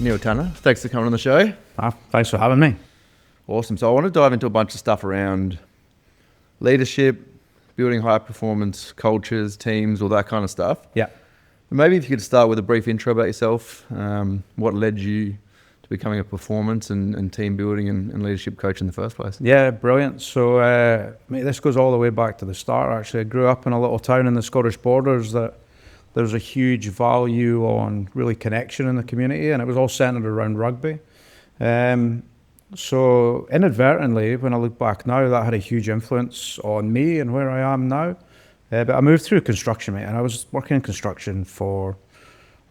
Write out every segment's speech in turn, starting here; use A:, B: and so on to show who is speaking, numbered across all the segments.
A: Neil Tunnah, thanks for coming on the show.
B: Thanks for having me.
A: Awesome. So I want to dive into a bunch of stuff around leadership, building high performance cultures, teams, all that kind of stuff.
B: Yeah.
A: Maybe if you could start with a brief intro about yourself, what led you to becoming a performance and team building and leadership coach in the first place?
B: Yeah, brilliant. So, mate, this goes all the way back to the start, actually. I grew up in a little town in the Scottish borders that there's a huge value on really connection in the community, and it was all centered around rugby. So inadvertently, when I look back now, that had a huge influence on me and where I am now. But I moved through construction, mate, and I was working in construction for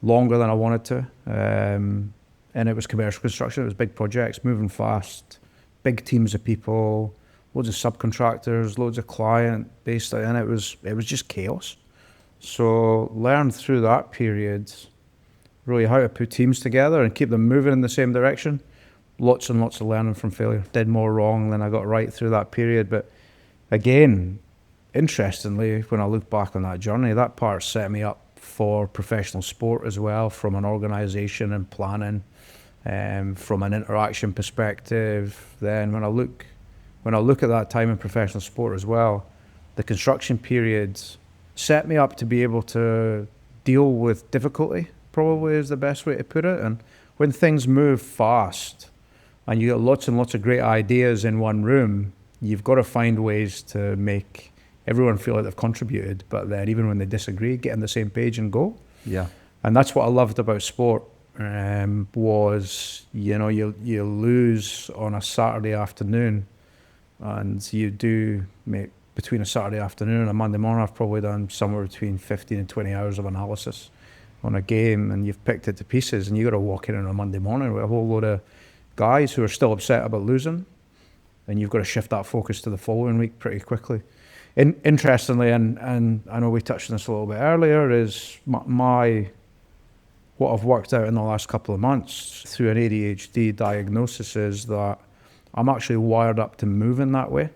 B: longer than I wanted to. And it was commercial construction. It was big projects, moving fast, big teams of people, loads of subcontractors, loads of client based, and it was just chaos. So learned through that period really how to put teams together and keep them moving in the same direction. Lots and lots of learning from failure. Did more wrong than I got right through that period. But again, interestingly, when I look back on that journey, that part set me up for professional sport as well, from an organisation and planning, from an interaction perspective. Then when I look at that time in professional sport as well, the construction periods set me up to be able to deal with difficulty, probably is the best way to put it. And when things move fast and you get lots and lots of great ideas in one room, you've got to find ways to make everyone feel like they've contributed, but then even when they disagree, get on the same page and go.
A: Yeah.
B: And that's what I loved about sport, was, you lose on a Saturday afternoon, and you do make between a Saturday afternoon and a Monday morning, I've probably done somewhere between 15 and 20 hours of analysis on a game, and you've picked it to pieces, and you got to walk in on a Monday morning with a whole load of guys who are still upset about losing, and you've got to shift that focus to the following week pretty quickly. Interestingly, and I know we touched on this a little bit earlier, is what I've worked out in the last couple of months through an ADHD diagnosis is that I'm actually wired up to move in that way.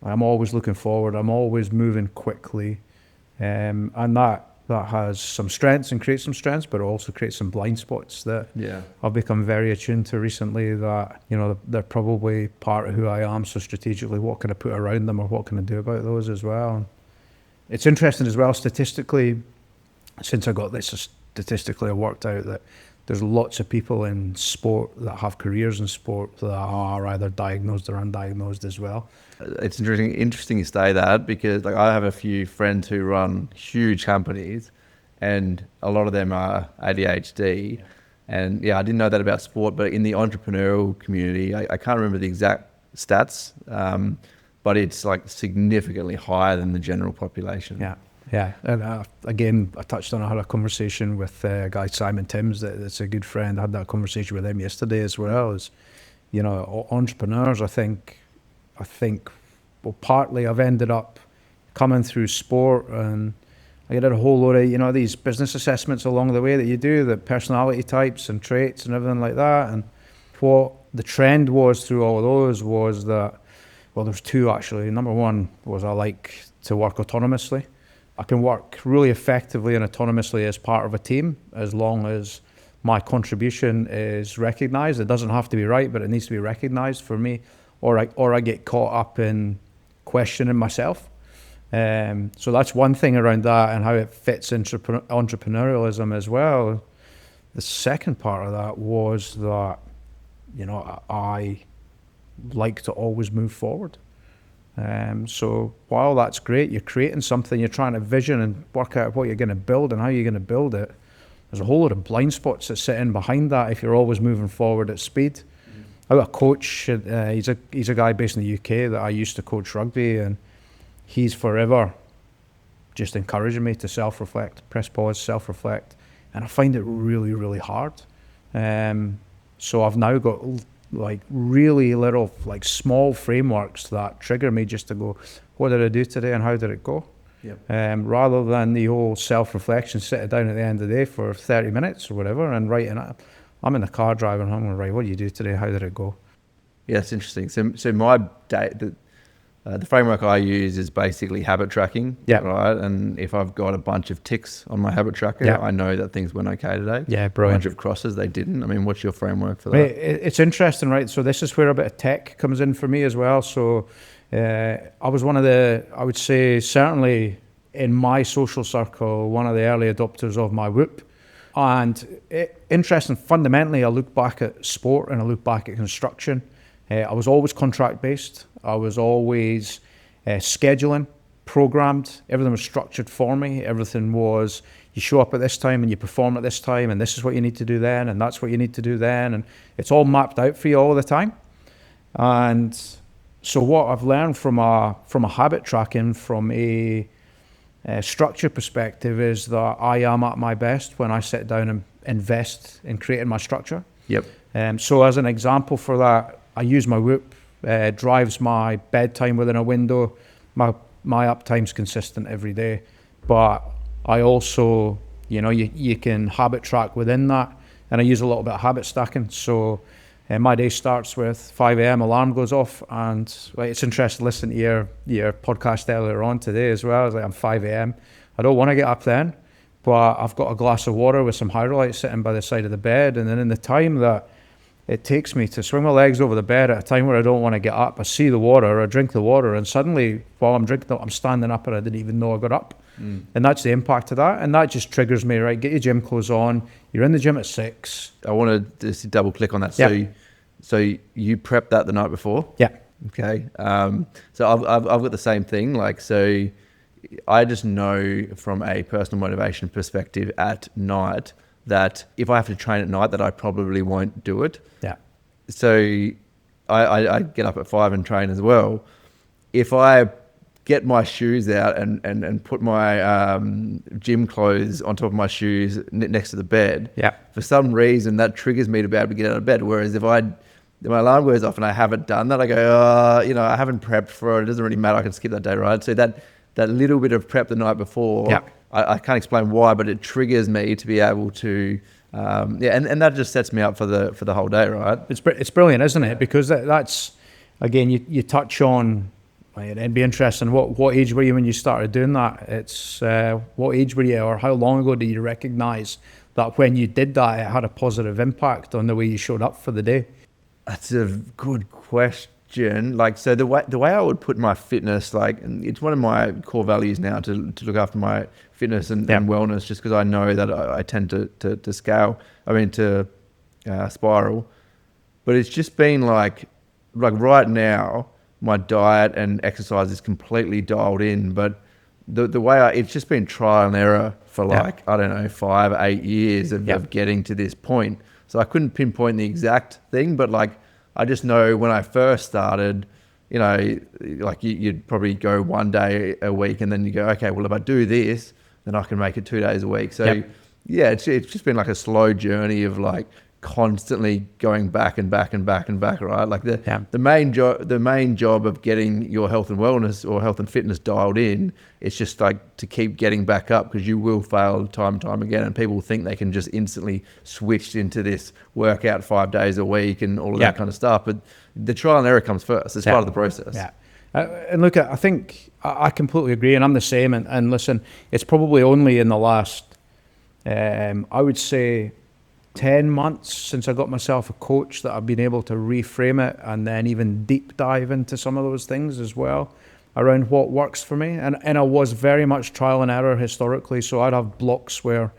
B: I'm always looking forward. I'm always moving quickly, and that has some strengths and creates some strengths, but it also creates some blind spots that I've become very attuned to recently. That they're probably part of who I am. So strategically, what can I put around them, or what can I do about those as well? And it's interesting as well statistically. Since I got this, statistically, I worked out that there's lots of people in sport that have careers in sport that are either diagnosed or undiagnosed as well.
A: It's interesting you say that, because I have a few friends who run huge companies, and a lot of them are ADHD. Yeah. And I didn't know that about sport, but in the entrepreneurial community, I can't remember the exact stats, but it's like significantly higher than the general population.
B: Yeah, and again, I touched on, I had a conversation with a guy, Simon Timms, that's a good friend. I had that conversation with him yesterday as well. As entrepreneurs, I think, well, partly I've ended up coming through sport, and I did a whole load of, these business assessments along the way that you do, the personality types and traits and everything like that. And what the trend was through all of those was that, well, there's two actually. Number one was I like to work autonomously. I can work really effectively and autonomously as part of a team, as long as my contribution is recognized. It doesn't have to be right, but it needs to be recognized for me, or I get caught up in questioning myself. So that's one thing around that and how it fits entrepreneurialism as well. The second part of that was that, I like to always move forward. So while that's great, you're creating something, you're trying to vision and work out what you're going to build and how you're going to build it. There's a whole lot of blind spots that sit in behind that if you're always moving forward at speed. I've got a coach, he's a guy based in the UK that I used to coach rugby, and he's forever just encouraging me to self-reflect, press pause, self-reflect, and I find it really, really hard. So I've now got really little small frameworks that trigger me just to go, what did I do today and how did it go? Yep. Rather than the whole self-reflection, sitting down at the end of the day for 30 minutes or whatever and writing it. I'm in the car driving home and what did you do today? How did it go?
A: Yeah, it's interesting. So my day, the framework I use is basically habit tracking,
B: Yeah.
A: right? And if I've got a bunch of ticks on my habit tracker,
B: Yeah.
A: I know that things went okay today.
B: Yeah,
A: A
B: brilliant.
A: bunch of crosses, they didn't. I mean, what's your framework for that?
B: Right, it's interesting, right? So this is where a bit of tech comes in for me as well. So I was one of the, I would say, certainly in my social circle, one of the early adopters of my Whoop. And interesting, fundamentally, I look back at sport and I look back at construction. I was always contract based. I was always scheduling, programmed. Everything was structured for me. Everything was, you show up at this time and you perform at this time, and this is what you need to do then, and that's what you need to do then. And it's all mapped out for you all the time. And so what I've learned from a habit tracking, from a structure perspective, is that I am at my best when I sit down and invest in creating my structure.
A: Yep.
B: So as an example for that, I use my Whoop, drives my bedtime within a window. My uptime's consistent every day, but I also, you can habit track within that, and I use a little bit of habit stacking. So my day starts with 5 a.m. alarm goes off, and it's interesting listening to your podcast earlier on today as well. It's like, I'm 5 a.m. I don't want to get up then, but I've got a glass of water with some Hydrolyte sitting by the side of the bed, and then in the time that it takes me to swing my legs over the bed at a time where I don't want to get up, I see the water, I drink the water, and suddenly while I'm drinking it, I'm standing up and I didn't even know I got up. And that's the impact of that. And that just triggers me, right? Get your gym clothes on. You're in the gym at 6.
A: I want to just double click on that.
B: Yeah.
A: So you prepped that the night before?
B: Yeah.
A: Okay. So I've got the same thing. So I just know from a personal motivation perspective at night that if I have to train at night, that I probably won't do it.
B: Yeah.
A: So I get up at 5 and train as well. If I get my shoes out and put my gym clothes on top of my shoes next to the bed,
B: Yeah.
A: for some reason that triggers me to be able to get out of bed. Whereas if my alarm goes off and I haven't done that, I go, I haven't prepped for it. It doesn't really matter. I can skip that day, right? So that little bit of prep the night before,
B: Yeah.
A: I can't explain why, but it triggers me to be able to, and that just sets me up for the whole day, right?
B: It's brilliant, isn't it? Because that's, again, you touch on, it'd be interesting, what age were you when you started doing that? It's what age were you, or how long ago did you recognize that when you did that, it had a positive impact on the way you showed up for the day?
A: That's a good question. So the way I would put my fitness, and it's one of my core values now to look after my fitness and wellness, just because I know that I tend to spiral. But it's just been like right now, my diet and exercise is completely dialed in. But the way it's just been trial and error for 5, 8 years of getting to this point. So I couldn't pinpoint the exact thing, but I just know when I first started, you'd probably go 1 day a week, and then you go, okay, well, if I do this, then I can make it 2 days a week. So it's just been a slow journey of constantly going back and back and back and back, right? The main job of getting your health and wellness or health and fitness dialed in, it's just to keep getting back up, because you will fail time and time again, and people think they can just instantly switch into this workout 5 days a week and all of that kind of stuff. But the trial and error comes first. It's part of the process.
B: Yeah. And look, I think I completely agree, and I'm the same. And listen, it's probably only in the last, I would say, 10 months since I got myself a coach that I've been able to reframe it and then even deep dive into some of those things as well around what works for me. And I was very much trial and error historically. So I'd have blocks where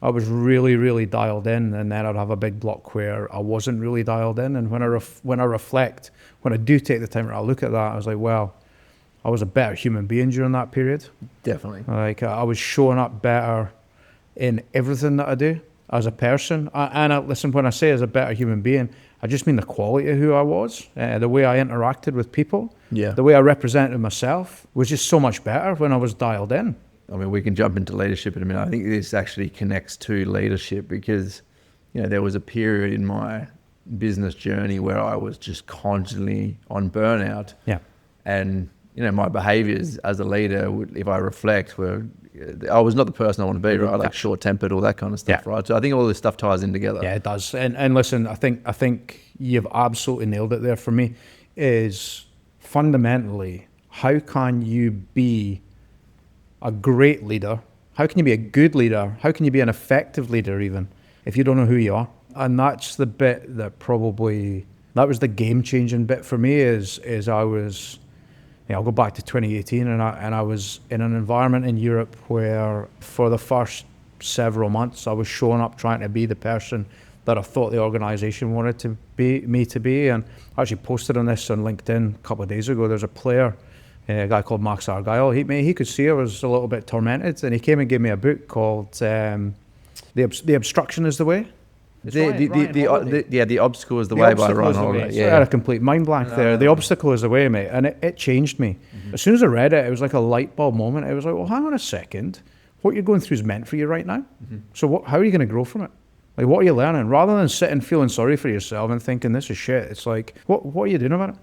B: I was really, really dialed in, and then I'd have a big block where I wasn't really dialed in. And when I reflect, when I do take the time to look at that, I was like, well, I was a better human being during that period.
A: Definitely.
B: I was showing up better in everything that I do as a person. Listen, when I say as a better human being, I just mean the quality of who I was, the way I interacted with people, the way I represented myself was just so much better when I was dialed in.
A: I mean, we can jump into leadership in a minute. I think this actually connects to leadership, because, there was a period in my business journey where I was just constantly on burnout.
B: Yeah.
A: And, my behaviors as a leader, if I reflect, I was not the person I want to be, right? Short-tempered, all that kind of stuff, right? So I think all this stuff ties in together.
B: Yeah, it does. And listen, I think you've absolutely nailed it there for me, is fundamentally how can you be a great leader? How can you be a good leader? How can you be an effective leader even if you don't know who you are? And that's the bit that probably, that was the game changing bit for me is I was, I'll go back to 2018 and I was in an environment in Europe where for the first several months I was showing up trying to be the person that I thought the organization wanted to be me to be. And I actually posted on this on LinkedIn a couple of days ago. There's a player, a guy called Max Argyle. He could see I was a little bit tormented, and he came and gave me a book called The Obstruction is the Way.
A: The obstacle is the way by Ryan Holiday.
B: Yeah, I had a complete mind blank there. The obstacle is the way, mate, and it changed me. As soon as I read it, it was like a light bulb moment. It was like, well, hang on a second, what you're going through is meant for you right now. So how are you going to grow from it? Like, what are you learning? Rather than sitting feeling sorry for yourself and thinking this is shit, it's like, what are you doing about it?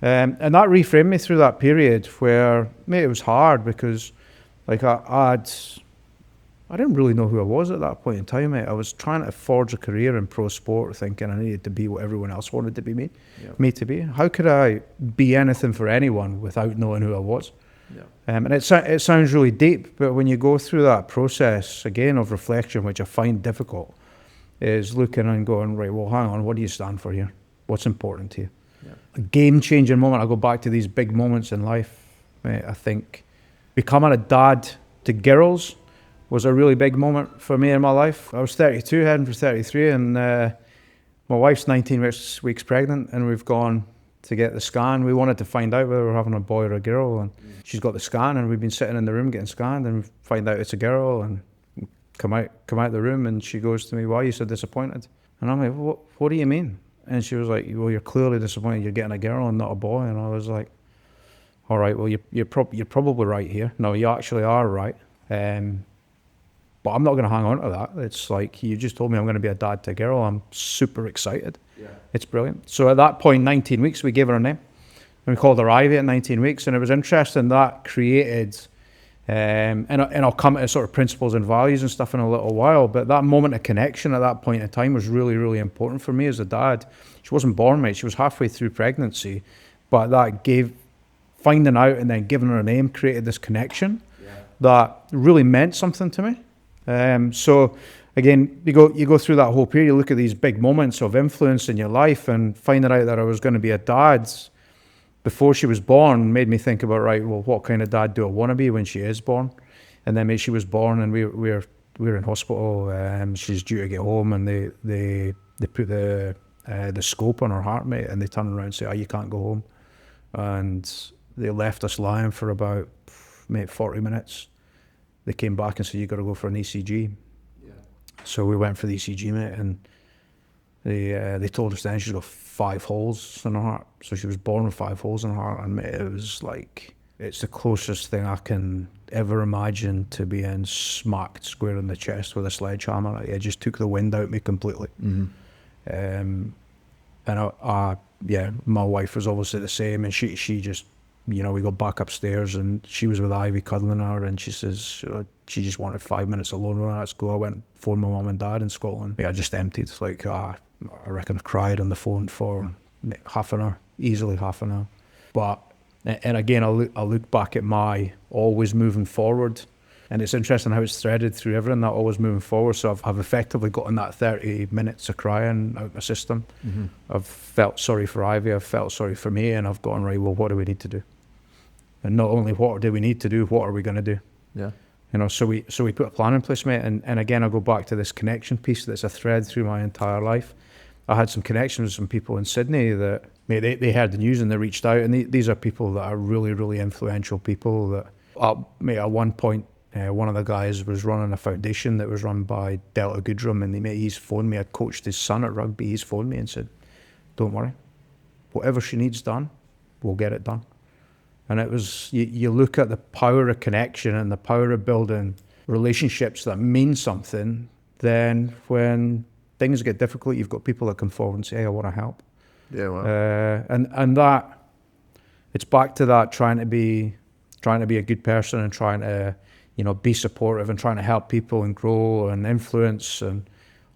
B: And that reframed me through that period where, mate, it was hard because, like, I didn't really know who I was at that point in time, mate. I was trying to forge a career in pro sport, thinking I needed to be what everyone else wanted to be me to be. How could I be anything for anyone without knowing who I was? And it sounds really deep, but when you go through that process, again, of reflection, which I find difficult, is looking and going, right, well, hang on, what do you stand for here? What's important to you? A game-changing moment. I go back to these big moments in life. Mate, I think becoming a dad to girls was a really big moment for me in my life. I was 32, heading for 33, and my wife's 19 weeks pregnant, and we've gone to get the scan. We wanted to find out whether we're having a boy or a girl, and she's got the scan, and we've been sitting in the room getting scanned, and we find out it's a girl, and come out the room, and she goes to me, "Why are you so disappointed?" And I'm like, what do you mean? And she was like, "Well, you're clearly disappointed. You're getting a girl and not a boy." And I was like, "All right, well, you're probably right here. No, you actually are right. But I'm not going to hang on to that. It's like, you just told me I'm going to be a dad to a girl. I'm super excited. It's brilliant." So at that point, 19 weeks, we gave her a name. And we called her Ivy at 19 weeks. And it was interesting, that created, and I'll come to sort of principles and values and stuff in a little while, but that moment of connection at that point in time was really, really important for me as a dad. She wasn't born, mate. She was halfway through pregnancy. But that finding out and then giving her a name created this connection that really meant something to me. So again, you go through that whole period, you look at these big moments of influence in your life, and finding out that I was going to be a dad before she was born made me think about, right, well, what kind of dad do I want to be when she is born? And then she was born, and we were in hospital. She's due to get home, and they put the scope on her heart, mate, and they turned around and said, "Oh, you can't go home." And they left us lying for about, mate, 40 minutes. They came back and said, "You got to go for an ECG." So we went for the ECG, mate, and they told us then she's got 5 holes in her heart. So she was born with 5 holes in her heart, and mate, it was like, it's the closest thing I can ever imagine to being smacked square in the chest with a sledgehammer. It just took the wind out of me completely. And my wife was obviously the same, and she just, we got back upstairs, and she was with Ivy cuddling her, and she says she just wanted 5 minutes alone with her at school. I went for my mum and dad in Scotland. I just emptied. Like, I reckon I cried on the phone for half an hour, easily half an hour. But, and again, I look back at my always moving forward, and it's interesting how it's threaded through everything, that always moving forward. So I've effectively gotten that 30 minutes of crying out my system. I've felt sorry for Ivy, I've felt sorry for me, and I've gone, right, well, what do we need to do? And not only what do we need to do, what are we going to do? So we put a plan in place, mate. And again, I go back to this connection piece that's a thread through my entire life. I had some connections with some people in Sydney that, mate, they heard the news and they reached out. And these are people that are really, really influential people that, mate, at one point, one of the guys was running a foundation that was run by Delta Goodrum, and he's phoned me. I'd coached his son at rugby. He's phoned me and said, "Don't worry, whatever she needs done, we'll get it done." And it was, you look at the power of connection and the power of building relationships that mean something, then when things get difficult, you've got people that come forward and say, "Hey, I want to help." And that, it's back to that, trying to be a good person and trying to, be supportive and trying to help people and grow and influence and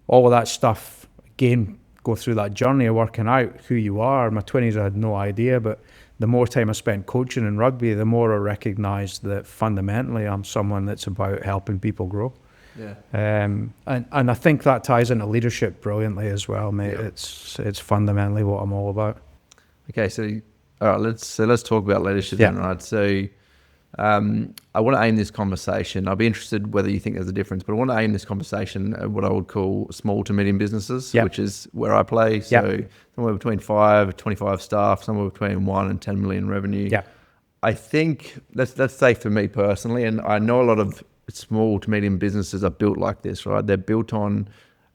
B: all of that stuff. Again, go through that journey of working out who you are. In my 20s, I had no idea, but the more time I spent coaching in rugby, the more I recognised that fundamentally I'm someone that's about helping people grow.
A: Yeah.
B: And I think that ties into leadership brilliantly as well, mate.
A: Yeah.
B: It's fundamentally what I'm all about.
A: Okay, so all right, let's talk about leadership
B: Yeah.
A: then, right? So I want to aim this conversation. I'll be interested whether you think there's a difference, but I want to aim this conversation at what I would call small to medium businesses,
B: Yeah.
A: which is where I play. So somewhere between 5, 25 staff, somewhere between 1 and 10 million revenue.
B: Yeah.
A: I think let's say for me personally, and I know a lot of small to medium businesses are built like this, right? They're built on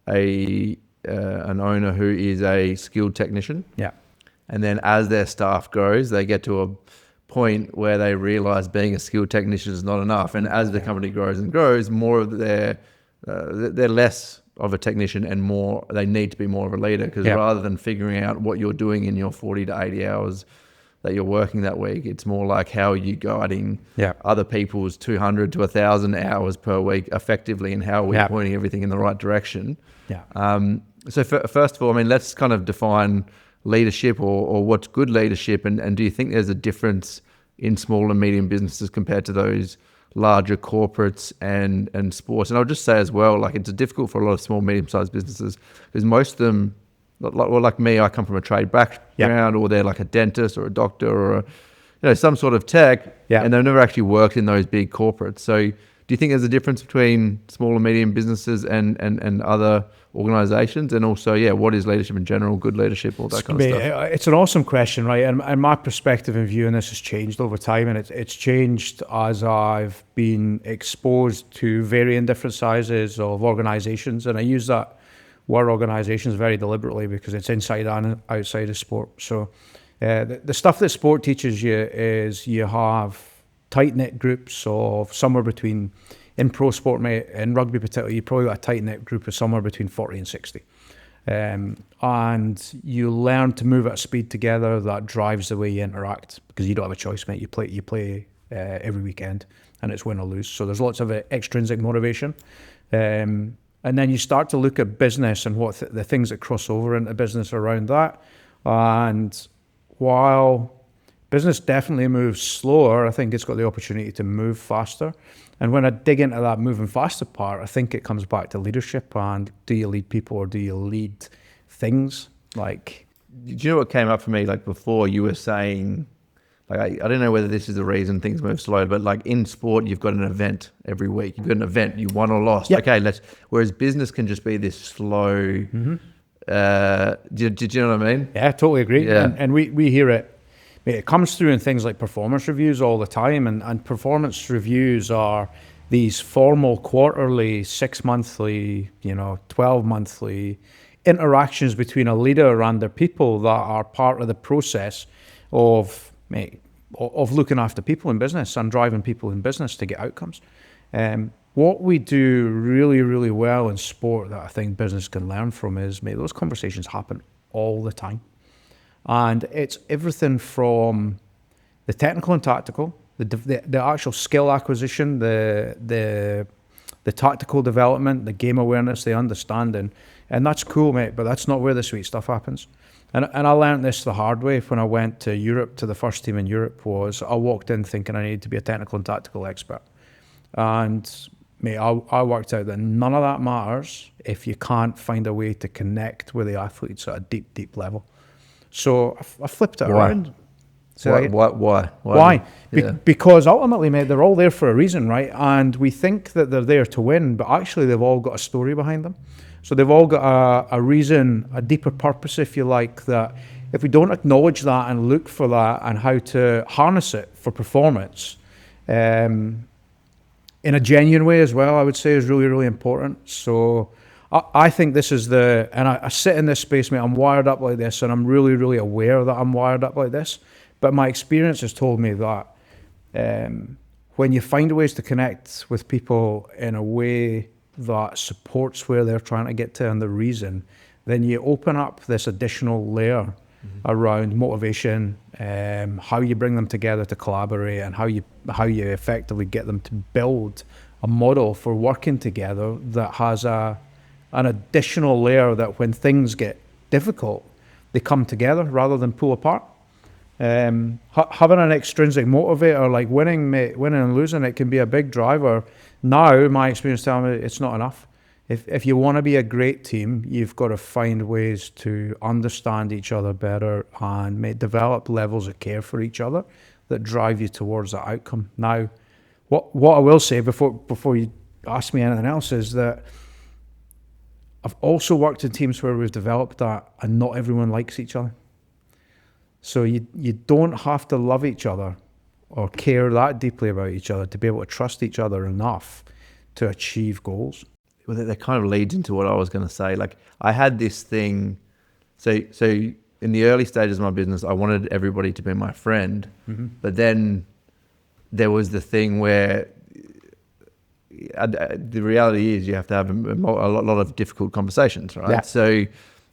A: an owner who is a skilled technician.
B: Yeah.
A: And then as their staff grows, they get to a point where they realize being a skilled technician is not enough. And as the company grows and grows, more of they're less of a technician and more, they need to be more of a leader, because rather than figuring out what you're doing in your 40 to 80 hours that you're working that week, it's more like how are you guiding other people's 200 to 1,000 hours per week effectively, and how are we pointing everything in the right direction. So first of all, I mean, let's kind of define leadership or what's good leadership, and do you think there's a difference in small and medium businesses compared to those larger corporates and sports? And I'll just say as well, like, it's difficult for a lot of small, medium-sized businesses because most of them, like me, I come from a trade background, or they're like a dentist or a doctor or some sort of tech, and they've never actually worked in those big corporates. So do you think there's a difference between small and medium businesses and other organizations? And also, what is leadership in general, good leadership, all that kind of stuff?
B: It's an awesome question, right? And my perspective in viewing this has changed over time, and it's changed as I've been exposed to varying different sizes of organizations. And I use that word organizations very deliberately because it's inside and outside of sport. So the stuff that sport teaches you is you have tight-knit groups of somewhere between, in pro sport, mate, in rugby particularly, you probably got a tight-knit group of somewhere between 40 and 60. And you learn to move at a speed together that drives the way you interact, because you don't have a choice, mate. You play every weekend, and it's win or lose. So there's lots of extrinsic motivation. And then you start to look at business and what the things that cross over into business around that. And while business definitely moves slower, I think it's got the opportunity to move faster. And when I dig into that moving faster part, I think it comes back to leadership and do you lead people or do you lead things? Like,
A: do you know what came up for me? Like before, you were saying, like, I don't know whether this is the reason things move slow, but like in sport, you've got an event every week. You've got an event, you won or lost.
B: Yep.
A: Okay, whereas business can just be this slow. Do you know what I mean?
B: Yeah, I totally agree.
A: Yeah.
B: And we hear it. It comes through in things like performance reviews all the time, and performance reviews are these formal quarterly, 6 monthly, 12 monthly interactions between a leader and their people that are part of the process of looking after people in business and driving people in business to get outcomes. What we do really, really well in sport that I think business can learn from is, those conversations happen all the time. And it's everything from the technical and tactical, the actual skill acquisition, the tactical development, the game awareness, the understanding. And that's cool, mate, but that's not where the sweet stuff happens. And I learned this the hard way when I went to Europe, to the first team in Europe, was I walked in thinking I needed to be a technical and tactical expert. And mate, I worked out that none of that matters if you can't find a way to connect with the athletes at a deep, deep level. So I flipped it around.
A: So
B: Why? Because ultimately, mate, they're all there for a reason, right? And we think that they're there to win, but actually they've all got a story behind them. So they've all got a reason, a deeper purpose, if you like, that if we don't acknowledge that and look for that and how to harness it for performance, in a genuine way as well, I would say is really, really important. So I think this is and I sit in this space, mate, I'm wired up like this, and I'm really, really aware that I'm wired up like this. But my experience has told me that when you find ways to connect with people in a way that supports where they're trying to get to and the reason, then you open up this additional layer around motivation, how you bring them together to collaborate, and how you effectively get them to build a model for working together that has an additional layer that when things get difficult, they come together rather than pull apart. Having an extrinsic motivator like winning and losing, it can be a big driver. Now, my experience telling me it's not enough. If you want to be a great team, you've got to find ways to understand each other better and develop levels of care for each other that drive you towards that outcome. Now, what I will say before you ask me anything else is that I've also worked in teams where we've developed that, and not everyone likes each other. So you don't have to love each other or care that deeply about each other to be able to trust each other enough to achieve goals.
A: Well, that kind of leads into what I was going to say. Like, I had this thing. So in the early stages of my business, I wanted everybody to be my friend.
B: Mm-hmm.
A: But then there was the thing where the reality is you have to have a lot of difficult conversations, right?
B: Yeah.
A: So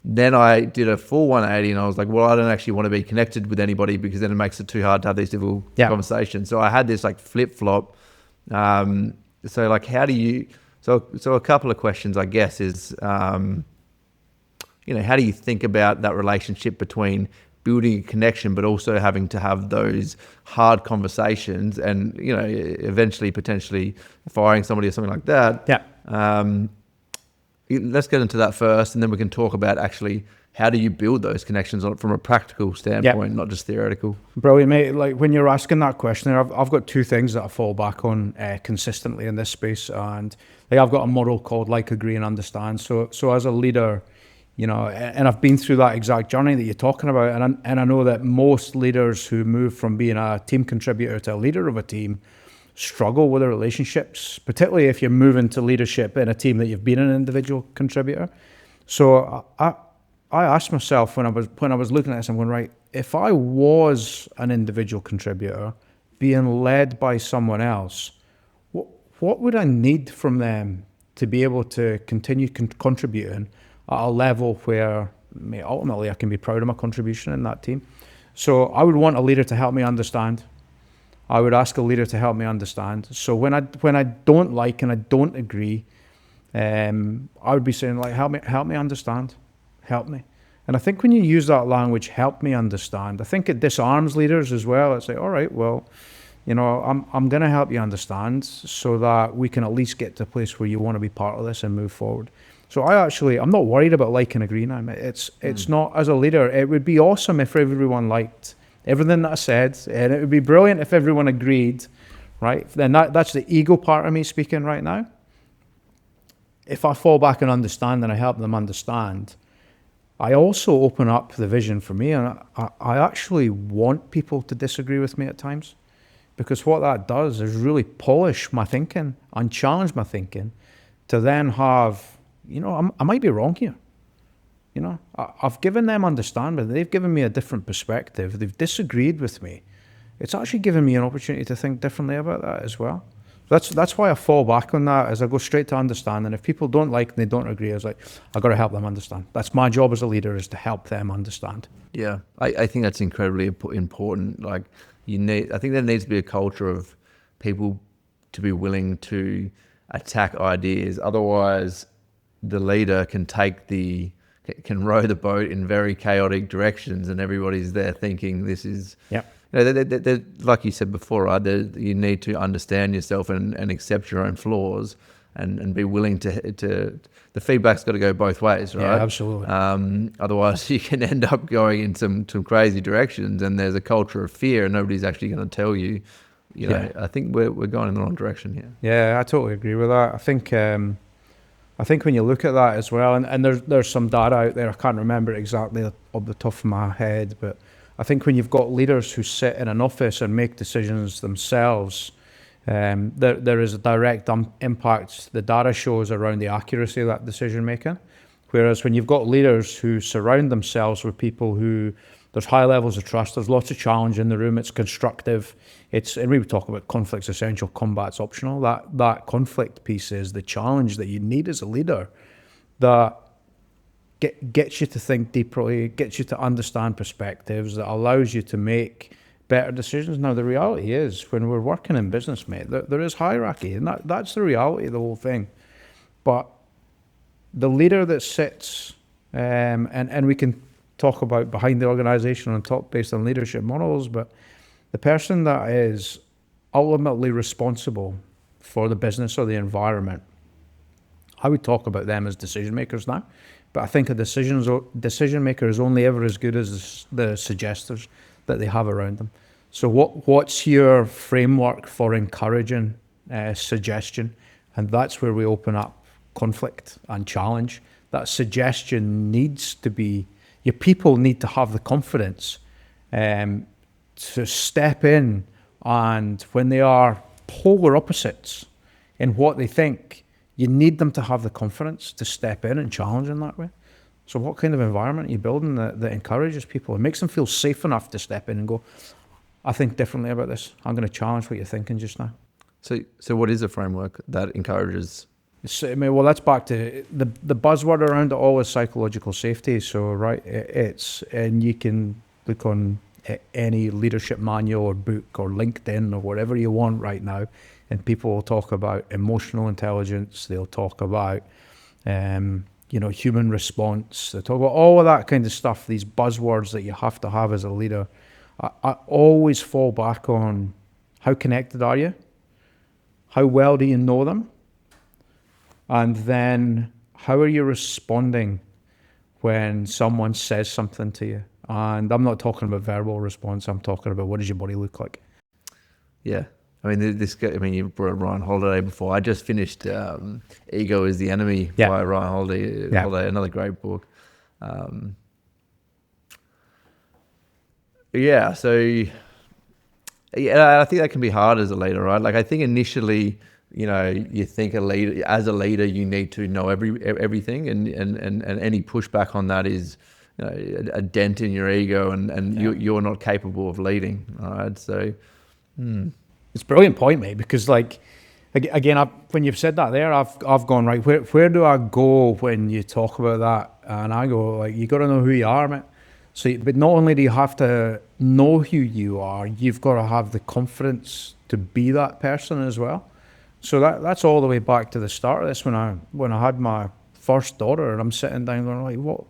A: then I did a full 180 and I was like, well, I don't actually want to be connected with anybody because then it makes it too hard to have these difficult conversations. So I had this like flip-flop. So like, how do you... So a couple of questions, I guess, is, how do you think about that relationship between building a connection, but also having to have those hard conversations and, eventually potentially firing somebody or something like that?
B: Yeah.
A: Let's get into that first, and then we can talk about actually how do you build those connections from a practical standpoint, not just theoretical.
B: Brilliant, mate. Like when you're asking that question, I've got two things that I fall back on consistently in this space, and I've got a model called like, agree, and understand. So as a leader, and I've been through that exact journey that you're talking about, and I know that most leaders who move from being a team contributor to a leader of a team struggle with the relationships, particularly if you're moving to leadership in a team that you've been an individual contributor. So I asked myself when I was looking at this, I'm going, right, if I was an individual contributor being led by someone else, what would I need from them to be able to continue contributing at a level where ultimately I can be proud of my contribution in that team? So I would want a leader to help me understand. I would ask a leader to help me understand. So when I don't like and I don't agree, I would be saying like, help me understand. Help me. And I think when you use that language, help me understand, I think it disarms leaders as well. It's like, all right, well, I'm going to help you understand so that we can at least get to a place where you want to be part of this and move forward. So I'm not worried about like and agree now. It's not, as a leader, it would be awesome if everyone liked everything that I said, and it would be brilliant if everyone agreed, right? Then that's the ego part of me speaking right now. If I fall back and understand and I help them understand, I also open up the vision for me, and I actually want people to disagree with me at times, because what that does is really polish my thinking and challenge my thinking to then have, I might be wrong here. I've given them understanding. They've given me a different perspective. They've disagreed with me. It's actually given me an opportunity to think differently about that as well. That's why I fall back on that, as I go straight to understand. And if people don't like and they don't agree, I was like, I've got to help them understand. That's my job as a leader, is to help them understand.
A: Yeah, I think that's incredibly important. Like, I think there needs to be a culture of people to be willing to attack ideas. Otherwise, the leader can row the boat in very chaotic directions, and everybody's there thinking this is...
B: Yeah.
A: Like you said before, right? You need to understand yourself and accept your own flaws, and be willing to the feedback's got to go both ways, right?
B: Yeah, absolutely.
A: Otherwise, you can end up going in some crazy directions, and there's a culture of fear, and nobody's actually going to tell you. I think we're going in the wrong direction here.
B: Yeah, I totally agree with that. I think when you look at that as well, and there's some data out there, I can't remember it exactly off the top of my head, but I think when you've got leaders who sit in an office and make decisions themselves, there is a direct impact, the data shows, around the accuracy of that decision making. Whereas when you've got leaders who surround themselves with people who, there's high levels of trust, there's lots of challenge in the room, it's constructive, and we talk about conflict's essential, combat's optional. That conflict piece is the challenge that you need as a leader, that gets you to think deeply, gets you to understand perspectives, that allows you to make better decisions. Now, the reality is, when we're working in business, mate, there is hierarchy, and that's the reality of the whole thing. But the leader that sits, and we can talk about behind the organization on top based on leadership models, but the person that is ultimately responsible for the business or the environment, I would talk about them as decision makers now. But I think a decision maker is only ever as good as the suggestors that they have around them. So what's your framework for encouraging suggestion? And that's where we open up conflict and challenge. That suggestion needs to be, your people need to have the confidence to step in, and when they are polar opposites in what they think, you need them to have the confidence to step in and challenge in that way. So what kind of environment are you building that encourages people and makes them feel safe enough to step in and go, I think differently about this. I'm going to challenge what you're thinking just now.
A: So what is a framework that encourages?
B: So, I mean, well, that's back to the buzzword around it all is psychological safety. So, right, and you can look on any leadership manual or book or LinkedIn or whatever you want right now, and people will talk about emotional intelligence. They'll talk about, human response. They talk about all of that kind of stuff, these buzzwords that you have to have as a leader. I always fall back on how connected are you? How well do you know them? And then how are you responding when someone says something to you? And I'm not talking about verbal response. I'm talking about what does your body look like?
A: Yeah. I mean, you brought Ryan Holiday before. I just finished Ego is the Enemy by Ryan Holiday, another great book. I think that can be hard as a leader, right? Like I think initially, you think as a leader, you need to know everything, and any pushback on that is a dent in your ego, and you're not capable of leading, right? So,
B: It's a brilliant point, mate, because like, again, when you've said that there, I've gone, right, where do I go when you talk about that? And I go, like, you got to know who you are, mate. So, but not only do you have to know who you are, you've got to have the confidence to be that person as well. So that's all the way back to the start of this when I had my first daughter, and I'm sitting down going,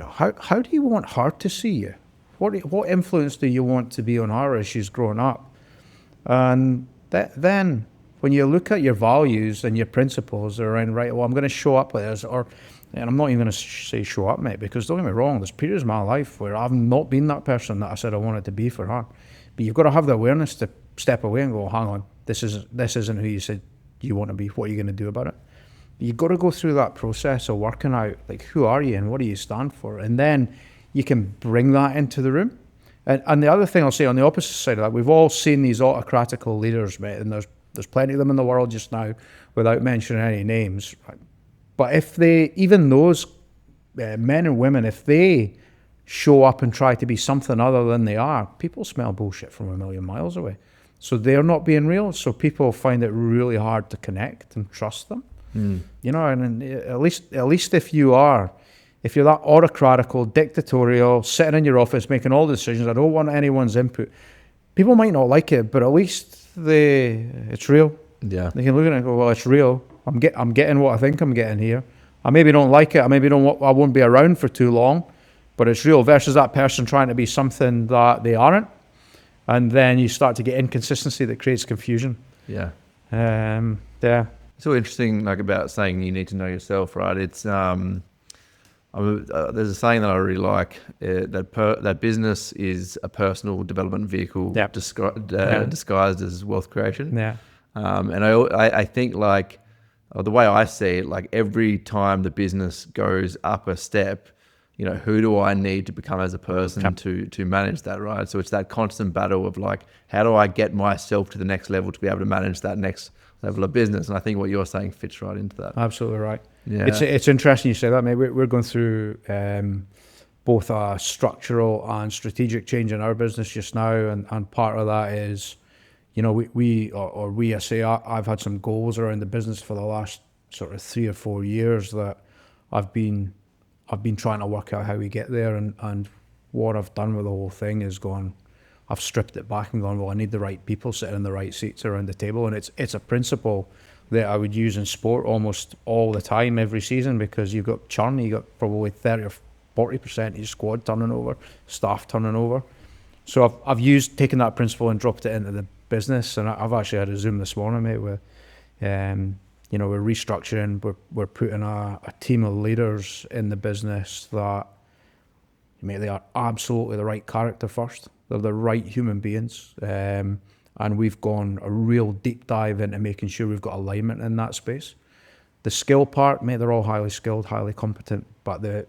B: how do you want her to see you? What influence do you want to be on her as she's growing up? And then when you look at your values and your principles around, right, well, I'm going to show up with this, and I'm not even going to say show up, mate, because don't get me wrong, there's periods in my life where I've not been that person that I said I wanted to be for her. But you've got to have the awareness to step away and go, hang on, this isn't who you said you want to be. What are you going to do about it? You've got to go through that process of working out, like, who are you and what do you stand for? And then you can bring that into the room. And the other thing I'll say on the opposite side of that, we've all seen these autocratical leaders, mate, and there's plenty of them in the world just now without mentioning any names. But if even those men and women, if they show up and try to be something other than they are, people smell bullshit from a million miles away. So they're not being real. So people find it really hard to connect and trust them. And at least if you're that autocratical, dictatorial, sitting in your office making all the decisions, I don't want anyone's input. People might not like it, but at least it's real.
A: Yeah,
B: they can look at it and go, well, it's real. I'm getting what I think I'm getting here. I maybe don't like it. I won't be around for too long, but it's real. Versus that person trying to be something that they aren't, and then you start to get inconsistency that creates confusion.
A: Yeah.
B: It's
A: so interesting, like about saying you need to know yourself, right? It's there's a saying that I really like that business is a personal development vehicle disguised as wealth creation.
B: Yeah.
A: And I think like the way I see it, like every time the business goes up a step, who do I need to become as a person to manage that, right? So it's that constant battle of like, how do I get myself to the next level to be able to manage that next level of business? And I think what you're saying fits right into that.
B: Absolutely right.
A: Yeah.
B: It's interesting you say that, mate. We're going through both a structural and strategic change in our business just now, and part of that is, I've had some goals around the business for the last sort of 3 or 4 years that I've been trying to work out how we get there, and what I've done with the whole thing is I've stripped it back and gone, well, I need the right people sitting in the right seats around the table. And it's a principle that I would use in sport almost all the time, every season, because you've got churn, you've got probably 30 or 40% of your squad turning over, staff turning over. So I've taken that principle and dropped it into the business, and I've actually had a Zoom this morning, mate, with we're restructuring, we're putting a team of leaders in the business that, mate, they are absolutely the right character first. They're the right human beings. And we've gone a real deep dive into making sure we've got alignment in that space. The skill part, mate, they're all highly skilled, highly competent, but the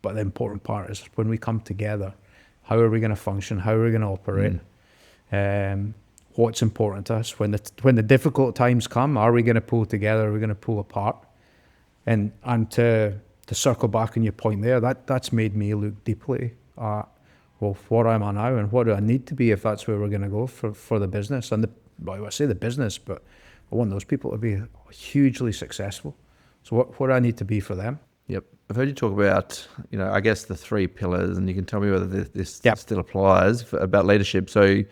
B: important part is when we come together, how are we going to function? How are we going to operate? What's important to us? When the difficult times come, are we going to pull together? Are we going to pull apart? And to circle back on your point there, that's made me look deeply at, well, what am I now and what do I need to be if that's where we're going to go for the business? And I say the business, but I want those people to be hugely successful. So what do I need to be for them?
A: Yep. I've heard you talk about, I guess the 3 pillars, and you can tell me whether this still applies about leadership. So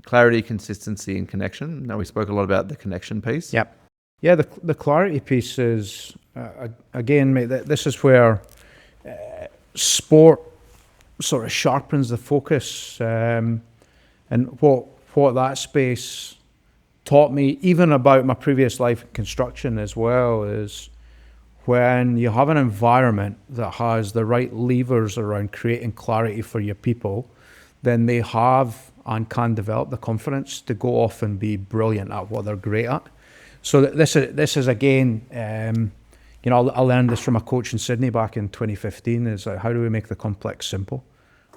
A: clarity, consistency, and connection. Now, we spoke a lot about the connection piece.
B: Yep. Yeah, the clarity piece is, again, mate, this is where sport sort of sharpens the focus. And what that space taught me, even about my previous life in construction as well, is when you have an environment that has the right levers around creating clarity for your people, then they have and can develop the confidence to go off and be brilliant at what they're great at. So this is again, I learned this from a coach in Sydney back in 2015, is like, how do we make the complex simple?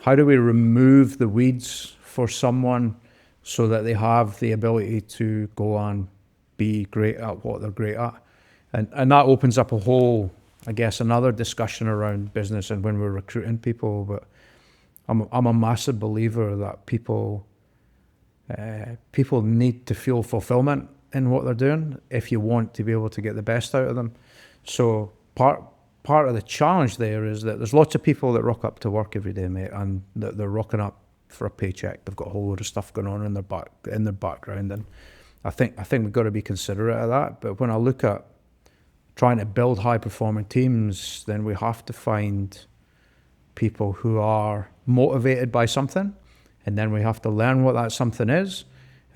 B: How do we remove the weeds for someone so that they have the ability to go and be great at what they're great at? And that opens up a whole, I guess, another discussion around business and when we're recruiting people. But I'm a massive believer that people need to feel fulfillment in what they're doing if you want to be able to get the best out of them. So part of the challenge there is that there's lots of people that rock up to work every day, mate, and they're rocking up for a paycheck. They've got a whole load of stuff going on in their background, and I think we've got to be considerate of that. But when I look at trying to build high performing teams, then we have to find people who are motivated by something, and then we have to learn what that something is,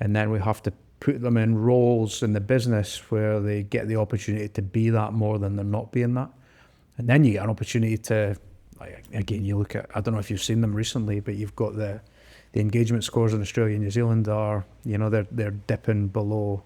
B: and then we have to put them in roles in the business where they get the opportunity to be that more than they're not being that. And then you get an opportunity to, again, you look at, I don't know if you've seen them recently, but you've got the engagement scores in Australia and New Zealand are, they're dipping below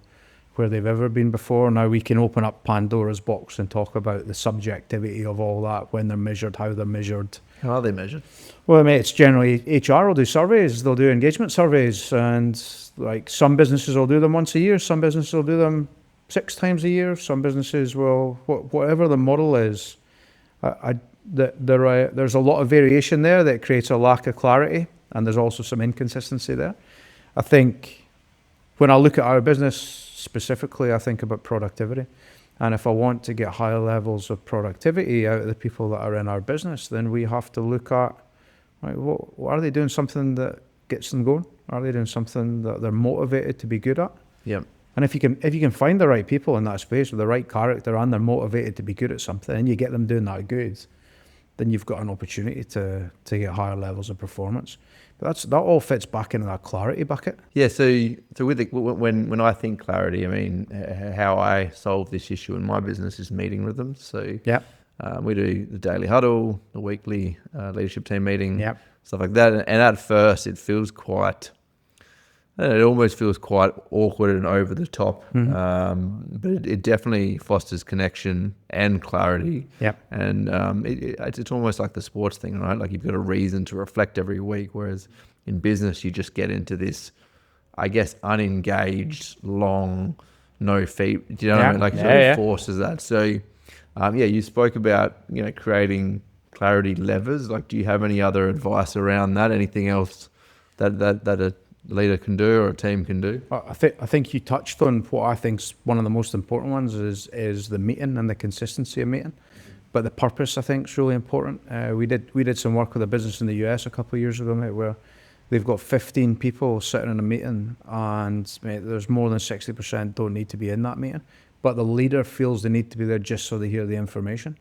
B: where they've ever been before. Now we can open up Pandora's box and talk about the subjectivity of all that, when they're measured, how they're measured.
A: How are they measured?
B: Well, mate, it's generally HR will do surveys, they'll do engagement surveys, and like some businesses will do them once a year, some businesses will do them 6 times a year, some businesses will, whatever the model is. There's a lot of variation there that creates a lack of clarity, and there's also some inconsistency there. I think when I look at our business specifically, I think about productivity. And if I want to get higher levels of productivity out of the people that are in our business, then we have to look at, right, what are they doing something that gets them going? Are they doing something that they're motivated to be good at?
A: Yeah.
B: And if you can find the right people in that space with the right character and they're motivated to be good at something, and you get them doing that good, then you've got an opportunity to get higher levels of performance. But that all fits back into that clarity bucket.
A: Yeah. So with when I think clarity, I mean, how I solve this issue in my business is meeting rhythms. So
B: yeah,
A: we do the daily huddle, the weekly leadership team meeting, stuff like that. And at first, it feels quite. It almost feels quite awkward and over the top, but it definitely fosters connection and clarity.
B: Yeah,
A: and it's almost like the sports thing, right? Like you've got a reason to reflect every week, whereas in business you just get into this, I guess, unengaged, long, no feet. Do you know what I mean? Like it sort of forces that. So, you spoke about creating clarity levers. Like, do you have any other advice around that? Anything else that a leader can do or a team can do?
B: I think you touched on what I think's one of the most important ones is the meeting and the consistency of meeting, but the purpose I think is really important. We did some work with a business in the US a couple of years ago, mate, where they've got 15 people sitting in a meeting, and mate, there's more than 60% don't need to be in that meeting, but the leader feels they need to be there just so they hear the information.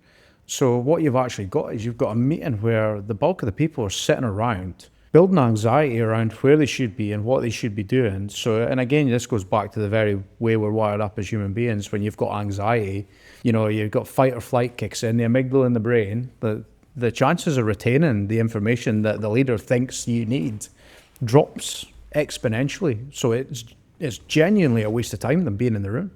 B: So what you've actually got is you've got a meeting where the bulk of the people are sitting around building anxiety around where they should be and what they should be doing. So, and again, this goes back to the very way we're wired up as human beings. When you've got anxiety, you know, you've got fight or flight kicks in, the amygdala in the brain, the chances of retaining the information that the leader thinks you need drops exponentially. So it's genuinely a waste of time them being in the room.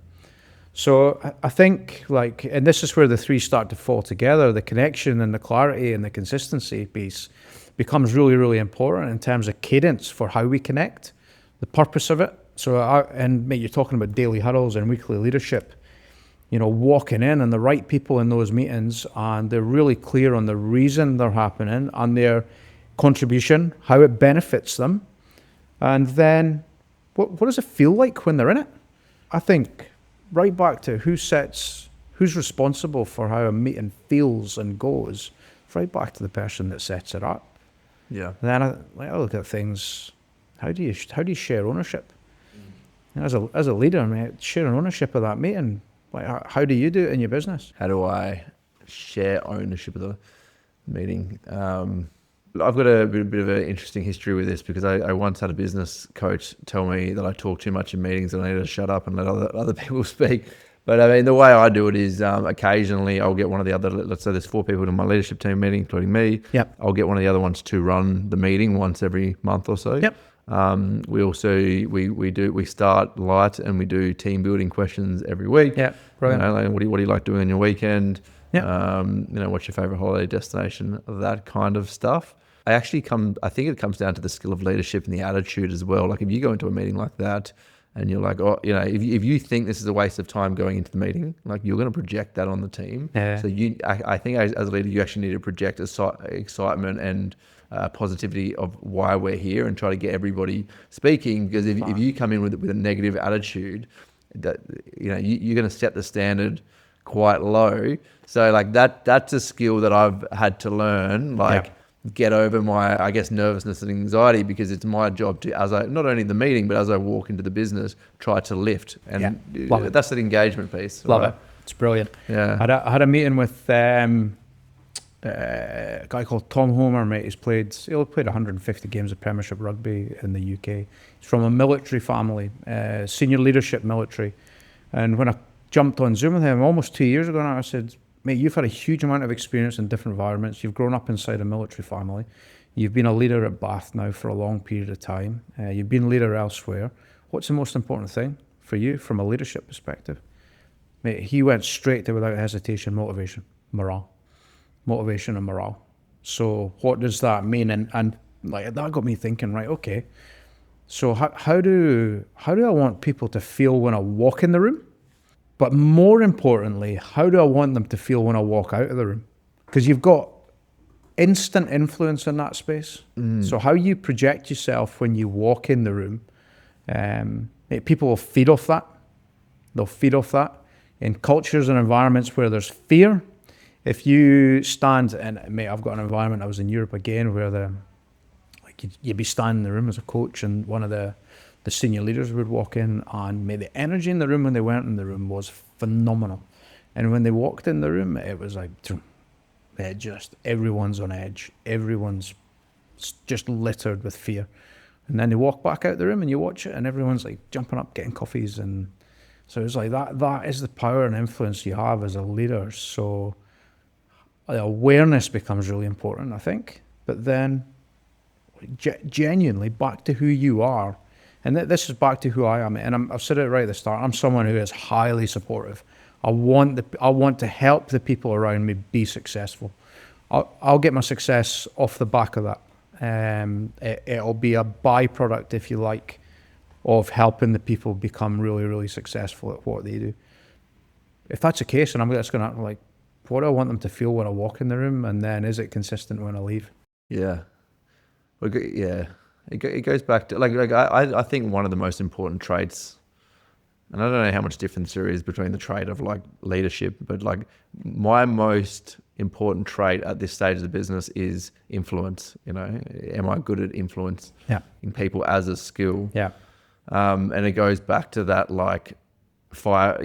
B: So I think, like, and this is where the three start to fall together, the connection and the clarity and the consistency piece becomes really, really important in terms of cadence for how we connect, the purpose of it. So, and mate, you're talking about daily huddles and weekly leadership, you know, walking in and the right people in those meetings, and they're really clear on the reason they're happening and their contribution, how it benefits them. And then what does it feel like when they're in it? I think right back to who's responsible for how a meeting feels and goes, right back to the person that sets it up.
A: Yeah.
B: Then I look at things. How do you share ownership? And as a leader, I mean, sharing ownership of that meeting. Like, how do you do it in your business?
A: How do I share ownership of the meeting? I've got a bit of an interesting history with this because I once had a business coach tell me that I talk too much in meetings and I need to shut up and let other people speak. But I mean, the way I do it is occasionally I'll get one of the other, let's say there's 4 people in my leadership team meeting, including me.
B: Yep.
A: I'll get one of the other ones to run the meeting once every month or so.
B: Yep.
A: We also, we start light and we do team building questions every week.
B: Yeah. Brilliant.
A: You know, like, what do you like doing on your weekend?
B: Yeah.
A: You know, what's your favorite holiday destination? That kind of stuff. I think it comes down to the skill of leadership and the attitude as well. Like if you go into a meeting like that and you're like, oh, you know, if you think this is a waste of time going into the meeting, like you're going to project that on the team.
B: Yeah.
A: So I think as a leader, you actually need to project excitement and positivity of why we're here and try to get everybody speaking. Because if you come in with a negative attitude, that, you know, you're going to set the standard quite low. So like that's a skill that I've had to learn. Like.
B: Yeah.
A: Get over my, I guess, nervousness and anxiety, because it's my job to, as I, not only the meeting, but as I walk into the business, try to lift. And that's the engagement piece.
B: Love
A: right?
B: it. It's brilliant.
A: Yeah.
B: I had a meeting with a guy called Tom Homer, mate. He played 150 games of Premiership rugby in the UK. He's from a military family, senior leadership military. And when I jumped on Zoom with him almost 2 years ago now, I said, mate, you've had a huge amount of experience in different environments. You've grown up inside a military family. You've been a leader at Bath now for a long period of time. You've been a leader elsewhere. What's the most important thing for you from a leadership perspective? Mate, he went straight to, without hesitation, motivation, morale. Motivation and morale. So what does that mean? And like that got me thinking, right, okay. So how do I want people to feel when I walk in the room? But more importantly, how do I want them to feel when I walk out of the room? Because you've got instant influence in that space. So how you project yourself when you walk in the room, people will feed off that. They'll feed off that. In cultures and environments where there's fear, if you stand, and mate, I've got an environment, I was in Europe again, where you'd be standing in the room as a coach, and one of the senior leaders would walk in, and the energy in the room when they went in the room was phenomenal. And when they walked in the room, it was like, everyone's on edge. Everyone's just littered with fear. And then they walk back out the room and you watch it and everyone's like jumping up, getting coffees. And so it's like that is the power and influence you have as a leader. So awareness becomes really important, I think. But then genuinely back to who you are. And this is back to who I am, and I've said it right at the start. I'm someone who is highly supportive. I want to help the people around me be successful. I'll get my success off the back of that. It'll be a byproduct, if you like, of helping the people become really, really successful at what they do. If that's the case, and I'm just going to like, what do I want them to feel when I walk in the room, and then is it consistent when I leave?
A: Yeah. Yeah. It goes back to I think one of the most important traits, and I don't know how much difference there is between the trait of like leadership, but like my most important trait at this stage of the business is influence. You know, am I good at influence in people as a skill?
B: Yeah.
A: And it goes back to that, like, fire,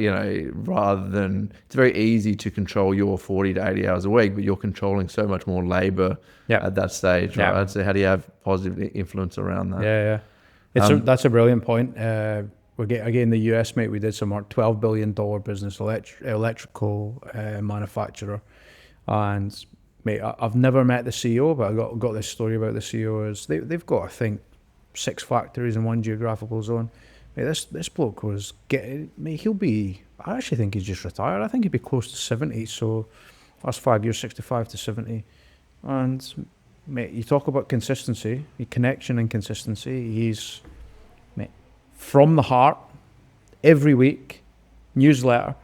A: rather than, it's very easy to control your 40 to 80 hours a week, but you're controlling so much more labor at that stage, right?
B: Yeah.
A: So how do you have positive influence around that?
B: Yeah. That's a brilliant point. Again, the US, mate, we did some work, $12 billion business, electrical manufacturer. And mate, I've never met the CEO, but I got this story about the CEO. Is they've got, I think, 6 factories in one geographical zone. Mate, this bloke was getting, mate, I actually think he's just retired. I think he'd be close to 70. So last 5 years, 65 to 70. And mate, you talk about consistency, connection and consistency. He's, mate, from the heart, every week, newsletter.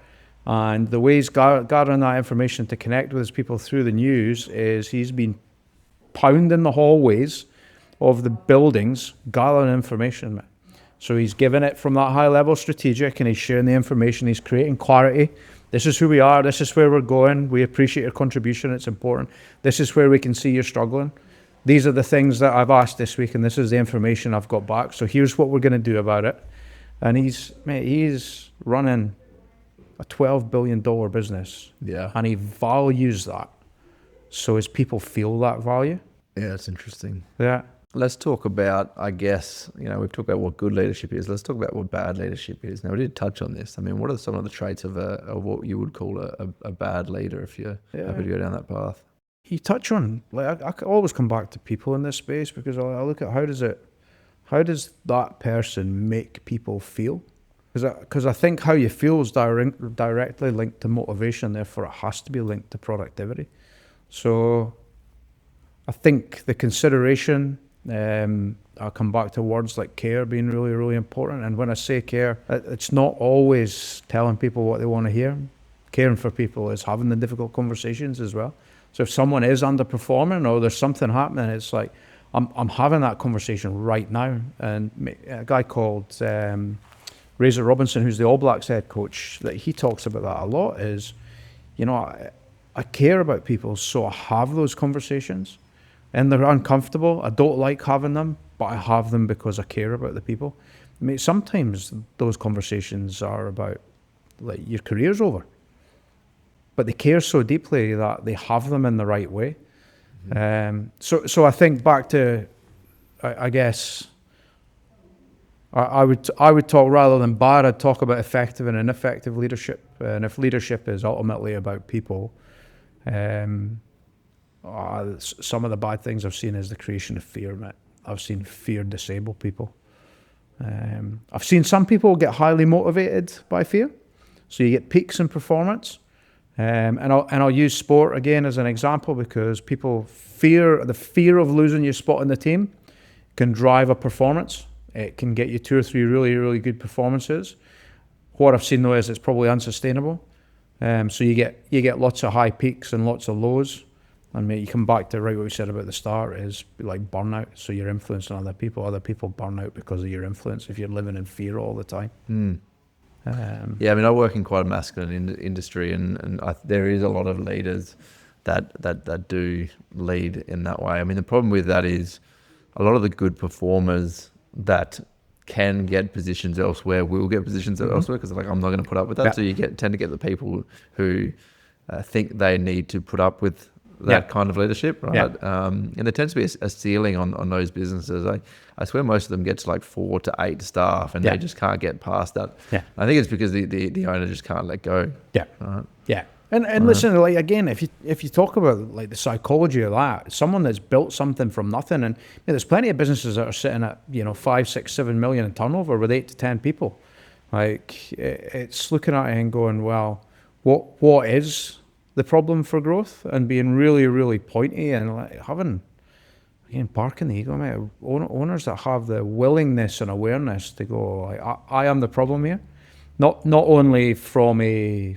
B: And the way he's gathering that information to connect with his people through the news is he's been pounding the hallways of the buildings, gathering information, mate. So he's giving it from that high level strategic, and he's sharing the information, he's creating clarity. This is who we are, this is where we're going, we appreciate your contribution, it's important. This is where we can see you're struggling. These are the things that I've asked this week, and this is the information I've got back. So here's what we're going to do about it. And he's running a $12 billion business.
A: Yeah.
B: And he values that. So his people feel that value.
A: Yeah, it's interesting.
B: Yeah.
A: Let's talk about, I guess, we've talked about what good leadership is. Let's talk about what bad leadership is. Now, we did touch on this. I mean, what are some of the traits of what you would call a bad leader if you're happy to go down that path?
B: You touch on, like, I always come back to people in this space, because I look at how does that person make people feel? Because I think how you feel is directly linked to motivation, therefore it has to be linked to productivity. So I think the consideration, I'll come back to words like care being really, really important. And when I say care, it's not always telling people what they want to hear. Caring for people is having the difficult conversations as well. So if someone is underperforming or there's something happening, it's like, I'm having that conversation right now. And a guy called Razor Robinson, who's the All Blacks head coach, that he talks about that a lot, is, I care about people, so I have those conversations. And they're uncomfortable. I don't like having them, but I have them because I care about the people. I mean, sometimes those conversations are about, like, your career's over, but they care so deeply that they have them in the right way. Mm-hmm. So I think back to, I guess, I would talk, rather than bad, I'd talk about effective and ineffective leadership. And if leadership is ultimately about people, some of the bad things I've seen is the creation of fear, mate. I've seen fear disable people. I've seen some people get highly motivated by fear. So you get peaks in performance. And I'll use sport again as an example, because people the fear of losing your spot in the team can drive a performance. It can get you 2 or 3 really, really good performances. What I've seen though is it's probably unsustainable. So you get lots of high peaks and lots of lows. And you come back to what we said about the start, is like burnout. So you're influencing other people burn out because of your influence if you're living in fear all the time.
A: Yeah, I mean, I work in quite a masculine industry, and there is a lot of leaders that do lead in that way. I mean, the problem with that is a lot of the good performers that can get positions elsewhere will get positions elsewhere, because like, I'm not going to put up with that. Yeah. So you tend to get the people who think they need to put up with that kind of leadership, right? Yeah. And there tends to be a ceiling on those businesses. I swear most of them get to like 4 to 8 staff, and they just can't get past that. Yeah. I think it's because the owner just can't let go. Yeah. Right? Yeah.
B: And listen, like, again, if you talk about like the psychology of that, someone that's built something from nothing, and there's plenty of businesses that are sitting at 5, 6, 7 million in turnover with 8 to 10 people. Like, it's looking at it and going, well, what is the problem for growth, and being really, really pointy, and like having, again, parking the ego, mate. Owners that have the willingness and awareness to go, like, I am the problem here, not only from a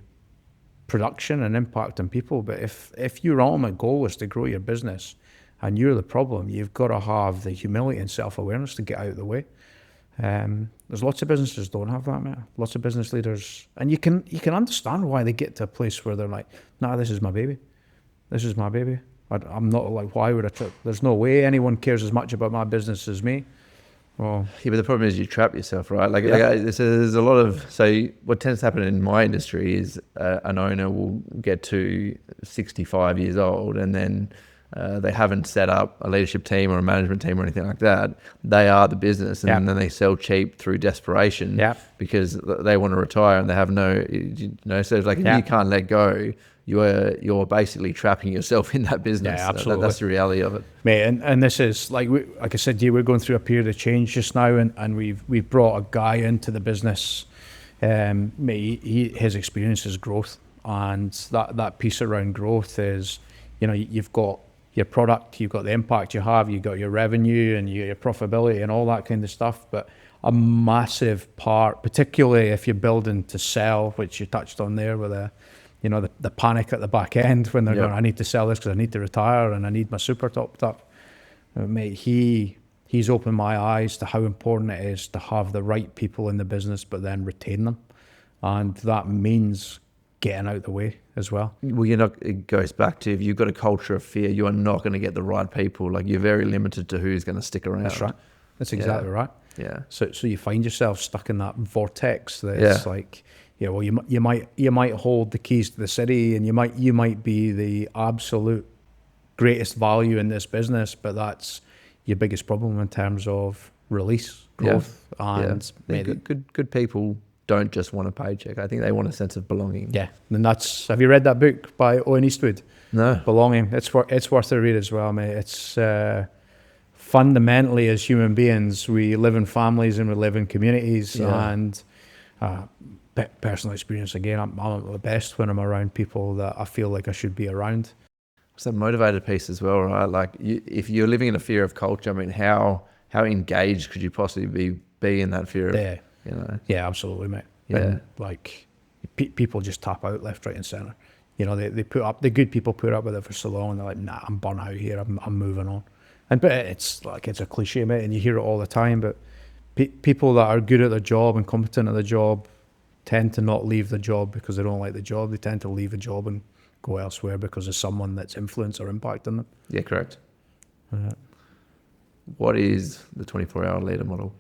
B: production and impact on people, but if your ultimate goal is to grow your business and you're the problem, you've got to have the humility and self-awareness to get out of the way. There's lots of businesses don't have that, mate. Lots of business leaders, and you can understand why they get to a place where they're like, nah, this is my baby. This is my baby. I'm not like, why would I there's no way anyone cares as much about my business as me. Well,
A: Yeah, but the problem is you trap yourself, right? There's a lot of, so what tends to happen in my industry is an owner will get to 65 years old and then they haven't set up a leadership team or a management team or anything like that. They are the business, and then they sell cheap through desperation because they want to retire and they have no, so it's like if you can't let go, you're basically trapping yourself in that business.
B: Yeah, absolutely.
A: That's the reality of it,
B: mate. And this is like I said to you, we're going through a period of change just now, and we've brought a guy into the business. Mate, his experience is growth, and that piece around growth is, you've got your product, you've got the impact you have, you've got your revenue and your profitability and all that kind of stuff, but a massive part, particularly if you're building to sell, which you touched on there with the panic at the back end when they're going, I need to sell this because I need to retire and I need my super topped up. Mate, he's opened my eyes to how important it is to have the right people in the business, but then retain them. And that means getting out of the way as well.
A: Well, it goes back to, if you've got a culture of fear, you are not going to get the right people. Like, you're very limited to who's going to stick around.
B: That's right. That's exactly right.
A: Yeah.
B: So you find yourself stuck in that vortex that it's like, well, you might hold the keys to the city, and you might be the absolute greatest value in this business, but that's your biggest problem in terms of release, growth, and
A: good people don't just want a paycheck. I think they want a sense of belonging.
B: Yeah, and that's. Have you read that book by Owen Eastwood?
A: No.
B: Belonging. It's worth a read as well, mate. It's fundamentally, as human beings, we live in families and we live in communities, and personal experience again. I'm at the best when I'm around people that I feel like I should be around.
A: It's that motivated piece as well, right? Like, if you're living in a fear of culture, I mean, how engaged could you possibly be in that fear of,
B: Yeah, absolutely, mate.
A: Yeah.
B: And like, people just tap out left, right and centre. They put up, the good people put up with it for so long, and they're like, nah, I'm burnt out here, I'm moving on. But it's a cliche, mate, and you hear it all the time, but people that are good at their job and competent at the job tend to not leave the job because they don't like the job. They tend to leave a job and go elsewhere because of someone that's influence or impact on them.
A: Yeah, correct. What is the 24-hour leader model?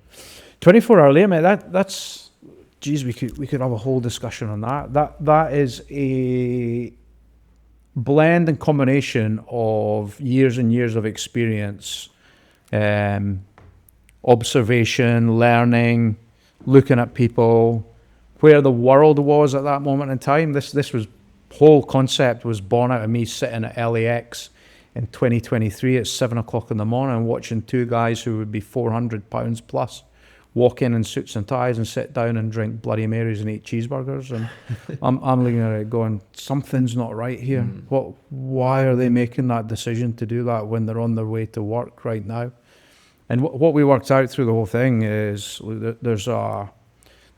B: 24-hour leader, mate, that's geez, we could have a whole discussion on that. That is a blend and combination of years and years of experience, observation, learning, looking at people, where the world was at that moment in time. This whole concept was born out of me sitting at LAX in 2023 at 7:00 in the morning, watching two guys who would be 400 pounds plus walk in suits and ties and sit down and drink Bloody Marys and eat cheeseburgers. And I'm looking at it going, something's not right here. Why are they making that decision to do that when they're on their way to work right now? And what we worked out through the whole thing is there's a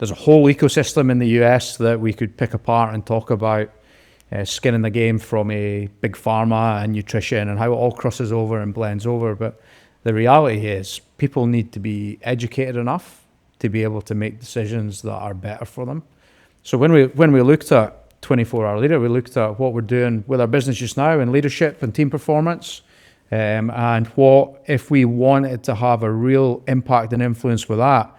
B: whole ecosystem in the US that we could pick apart and talk about, skin in the game from a big pharma and nutrition and how it all crosses over and blends over. But the reality is people need to be educated enough to be able to make decisions that are better for them. So when we looked at 24-hour leader, we looked at what we're doing with our business just now in leadership and team performance, and what if we wanted to have a real impact and influence with that.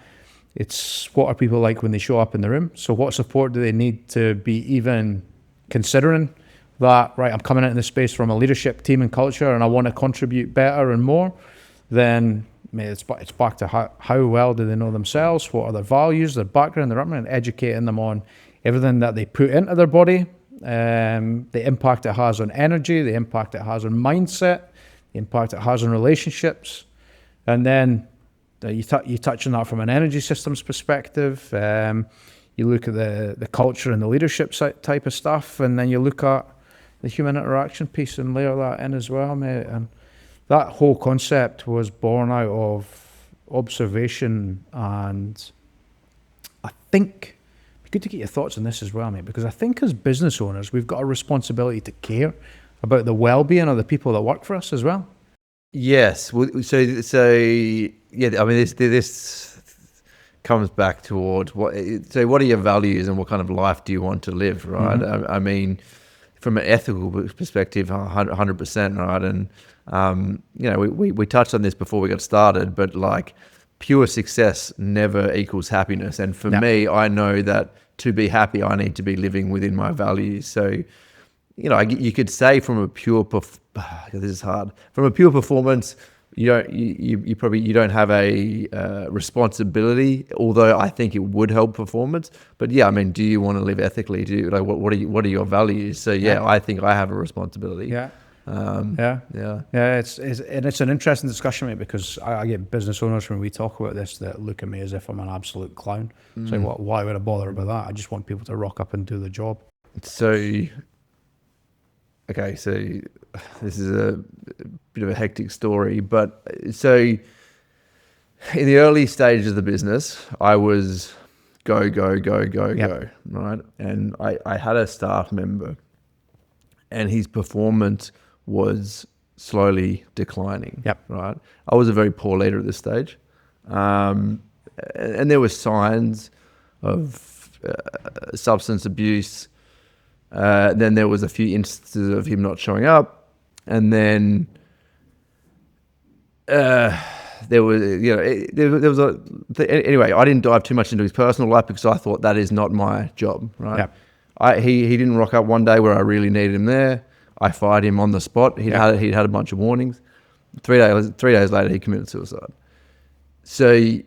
B: It's what are people like when they show up in the room? So what support do they need to be even considering that, right, I'm coming into this space from a leadership team and culture and I want to contribute better and more? Then it's back to how well do they know themselves, what are their values, their background, their upbringing, and educating them on everything that they put into their body, the impact it has on energy, the impact it has on mindset, the impact it has on relationships. And then you touch on that from an energy systems perspective. You look at the culture and the leadership type of stuff, and then you look at the human interaction piece and layer that in as well, mate. And that whole concept was born out of observation, and I think it'd be good to get your thoughts on this as well, mate, because I think as business owners, we've got a responsibility to care about the well-being of the people that work for us as well.
A: Yes. So yeah, I mean, this comes back towards what are your values and what kind of life do you want to live, right? Mm-hmm. I mean, from an ethical perspective, 100%, right? And we touched on this before we got started, but like pure success never equals happiness. And for me, I know that to be happy, I need to be living within my values. So, you know, you could say from a pure, this is hard, from a pure performance, you don't have a responsibility, although I think it would help performance. But yeah, I mean, do you want to live ethically? What are your values? So yeah, I think I have a responsibility.
B: Yeah. It's an interesting discussion, mate, because I get business owners when we talk about this that look at me as if I'm an absolute clown. It's like, why would I bother about that? I just want people to rock up and do the job.
A: So, okay, so this is a bit of a hectic story, but so in the early stages of the business, I was go, right? And I had a staff member, and his performance was slowly declining. Right. I was a very poor leader at this stage, and there were signs of substance abuse. Then there was a few instances of him not showing up, and then there was, you know, there was anyway. I didn't dive too much into his personal life because I thought that is not my job. Right. He didn't rock up one day where I really needed him there. I fired him on the spot. He'd had a bunch of warnings. 3 days later, he committed suicide. So,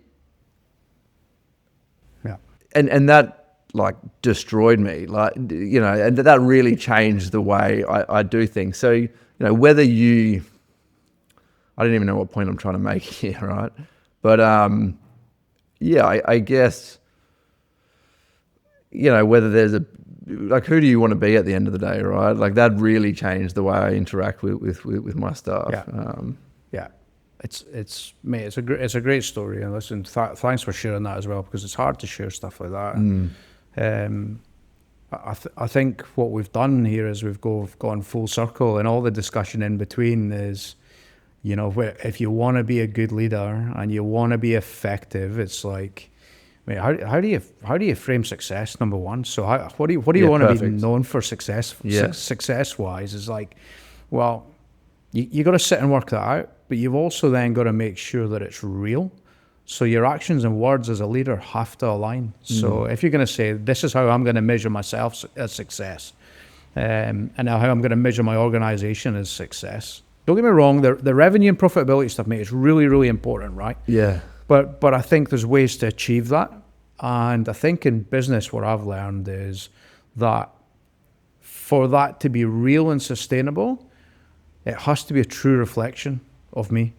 A: and that like destroyed me. Like, you know, and that really changed the way I do things. So, you know, I don't even know what point I'm trying to make here, right? But I guess, you know, whether there's like, who do you want to be at the end of the day, right? Like, that really changed the way I interact with my staff.
B: It's a great story, and listen, thanks for sharing that as well, because it's hard to share stuff like that. I think what we've done here is we've gone full circle, and all the discussion in between is, you know, if you want to be a good leader and you want to be effective, it's like, I mean, how do you frame success? Number one. So what do you want to be known for success? Success wise is like, well, you got to sit and work that out, but you've also then got to make sure that it's real. So your actions and words as a leader have to align. So if you're going to say, this is how I'm going to measure myself as success, and now how I'm going to measure my organization as success. Don't get me wrong, the revenue and profitability stuff, mate, is really, really important, right?
A: Yeah.
B: But I think there's ways to achieve that. And I think in business, what I've learned is that for that to be real and sustainable, it has to be a true reflection of me.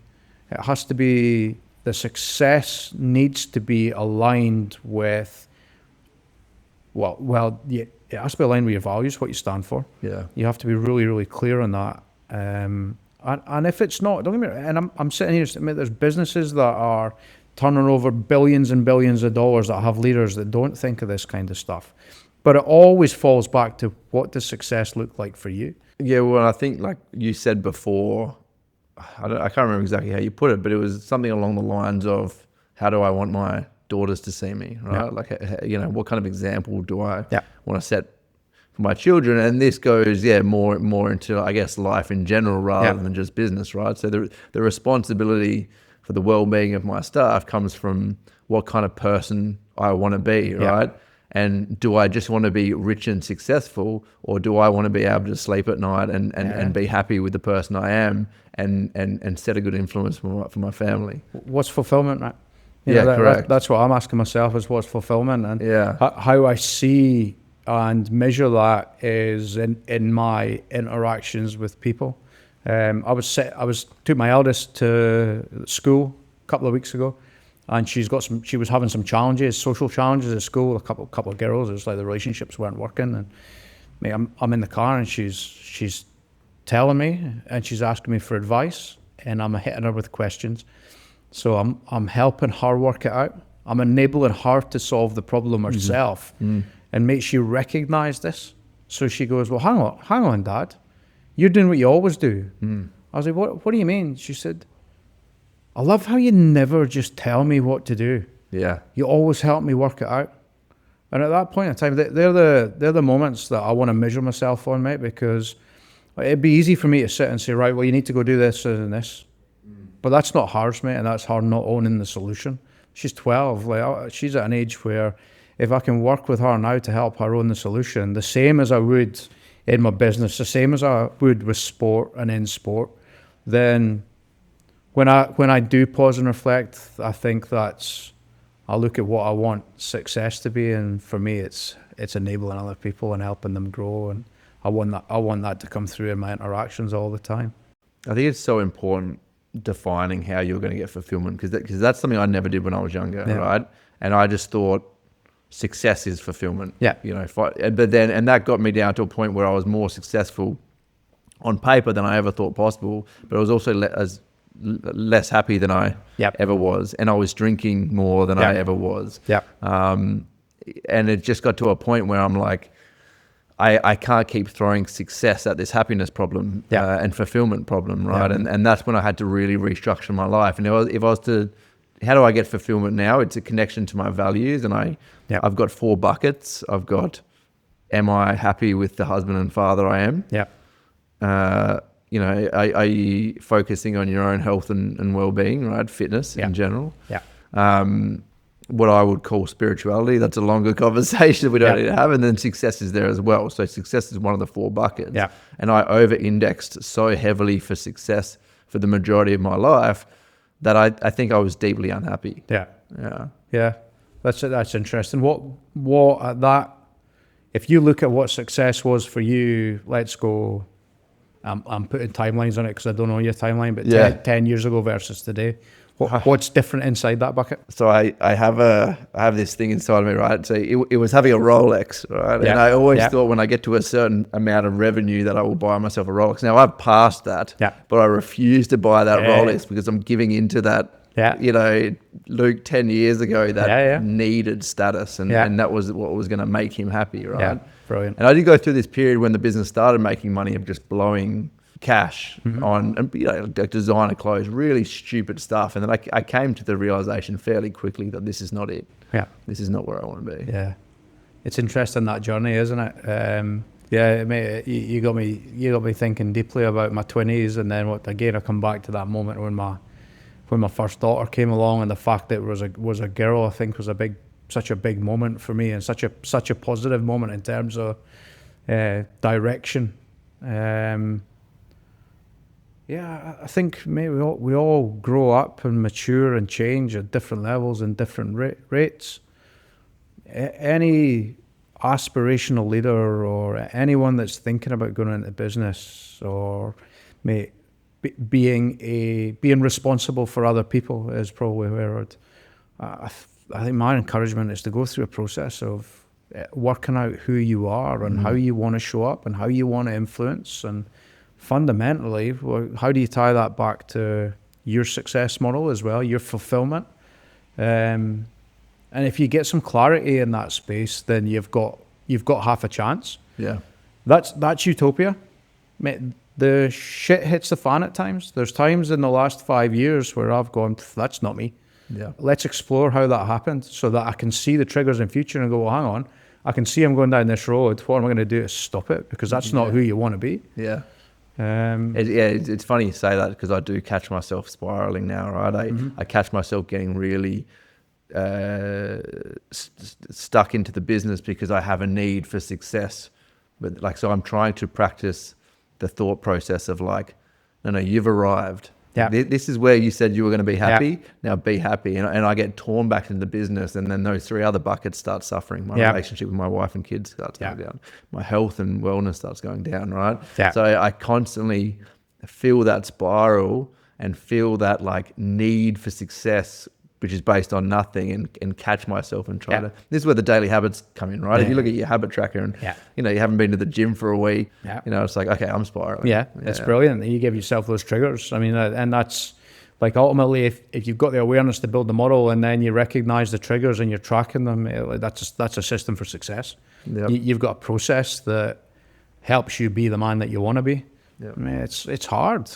B: It has to be, the success needs to be aligned with, it has to be aligned with your values, what you stand for.
A: Yeah.
B: You have to be really, really clear on that. And if it's not, don't get me wrong, and I'm sitting here, there's businesses that are turning over billions and billions of dollars that have leaders that don't think of this kind of stuff. But it always falls back to, what does success look like for you?
A: Yeah, well, I think like you said before, I can't remember exactly how you put it, but it was something along the lines of, how do I want my daughters to see me, right? Yeah. Like, you know, what kind of example do I want to set for my children? And this goes, more into, I guess, life in general rather than just business, right? So the responsibility for the well-being of my staff comes from what kind of person I want to be, right? And do I just want to be rich and successful, or do I want to be able to sleep at night and be happy with the person I am and set a good influence for my family? What's
B: fulfillment, right?
A: Correct.
B: That's what I'm asking myself, is what's fulfillment, and how I see and measure that is in my interactions with people. I took my eldest to school a couple of weeks ago, and she was having some challenges, social challenges at school. A couple of girls. It was like the relationships weren't working, and I'm in the car, and she's telling me, and she's asking me for advice, and I'm hitting her with questions. So I'm helping her work it out. I'm enabling her to solve the problem herself, and make she recognize this. So she goes, well, hang on, Dad. You're doing what you always do. I was like, what do you mean? She said, I love how you never just tell me what to do.
A: Yeah.
B: You always help me work it out. And at that point in time, they're the moments that I want to measure myself on, mate, because it'd be easy for me to sit and say, right, well, you need to go do this and this. but that's not hers, mate, and that's her not owning the solution. She's 12. She's at an age where if I can work with her now to help her own the solution, the same as I would in my business, the same as I would with sport and in sport, then when I do pause and reflect, I think I look at what I want success to be, and for me, it's enabling other people and helping them grow, and I want that to come through in my interactions all the time.
A: I think it's so important defining how you're going to get fulfillment, because that's something I never did when I was younger, right? And I just thought success is fulfillment.
B: Yeah.
A: But then that got me down to a point where I was more successful on paper than I ever thought possible, but I was also less happy than I ever was, and I was drinking more than I ever was. And it just got to a point where I'm like, I can't keep throwing success at this happiness problem and fulfillment problem, right? And that's when I had to really restructure my life. And if I was to, how do I get fulfillment now? It's a connection to my values, and I've got 4 buckets. I've got, am I happy with the husband and father I am? Are you focusing on your own health and well-being, right? Fitness in general. What I would call spirituality. That's a longer conversation we don't need to have. And then success is there as well. So success is one of the 4 buckets. And I over-indexed so heavily for success for the majority of my life that I think I was deeply unhappy.
B: That's interesting. What at that, if you look at what success was for you, let's go, I'm putting timelines on it because I don't know your timeline, but 10 years ago versus today, what's different inside that bucket?
A: So I have this thing inside of me, right? So it was having a Rolex, right? And I always thought when I get to a certain amount of revenue that I will buy myself a Rolex. Now I've passed that, but I refuse to buy that Rolex because I'm giving into that, Luke 10 years ago, that needed status, and that was what was going to make him happy, right?
B: Brilliant.
A: And I did go through this period when the business started making money of just blowing cash on designer clothes, really stupid stuff. And then I came to the realization fairly quickly that this is not it. This is not where I want to be.
B: It's interesting, that journey, isn't it? Mate, you got me thinking deeply about my 20s, and then I come back to that moment when my first daughter came along, and the fact that it was a girl, I think, was such a big moment for me, and such a positive moment in terms of direction. I think maybe we all grow up and mature and change at different levels and different rates. Any aspirational leader or anyone that's thinking about going into business or being responsible for other people is probably where I think my encouragement is to go through a process of working out who you are and how you want to show up and how you want to influence, and fundamentally, how do you tie that back to your success model as well, your fulfillment? And if you get some clarity in that space, then you've got half a chance. That's utopia. Mate, the shit hits the fan at times. There's times in the last 5 years where I've gone, that's not me. Let's explore how that happened so that I can see the triggers in future and go, well, hang on, I can see I'm going down this road. What am I going to do to stop it? Because that's not who you want to be.
A: It's funny you say that, because I do catch myself spiraling now, right? I catch myself getting really stuck into the business because I have a need for success. But so I'm trying to practice the thought process of no, you've arrived. This is where you said you were going to be happy. Now be happy. And I get torn back into the business, and then those 3 other buckets start suffering. My relationship with my wife and kids starts going down. My health and wellness starts going down, right? So I constantly feel that spiral and feel that need for success, which is based on nothing, and catch myself and try to. This is where the daily habits come in, right? If you look at your habit tracker and you haven't been to the gym for a week, it's like, okay, I'm spiraling.
B: It's brilliant. You give yourself those triggers. I mean, and that's ultimately, if you've got the awareness to build the model, and then you recognize the triggers and you're tracking them, that's a system for success. You've got a process that helps you be the man that you want to be. I mean, it's hard.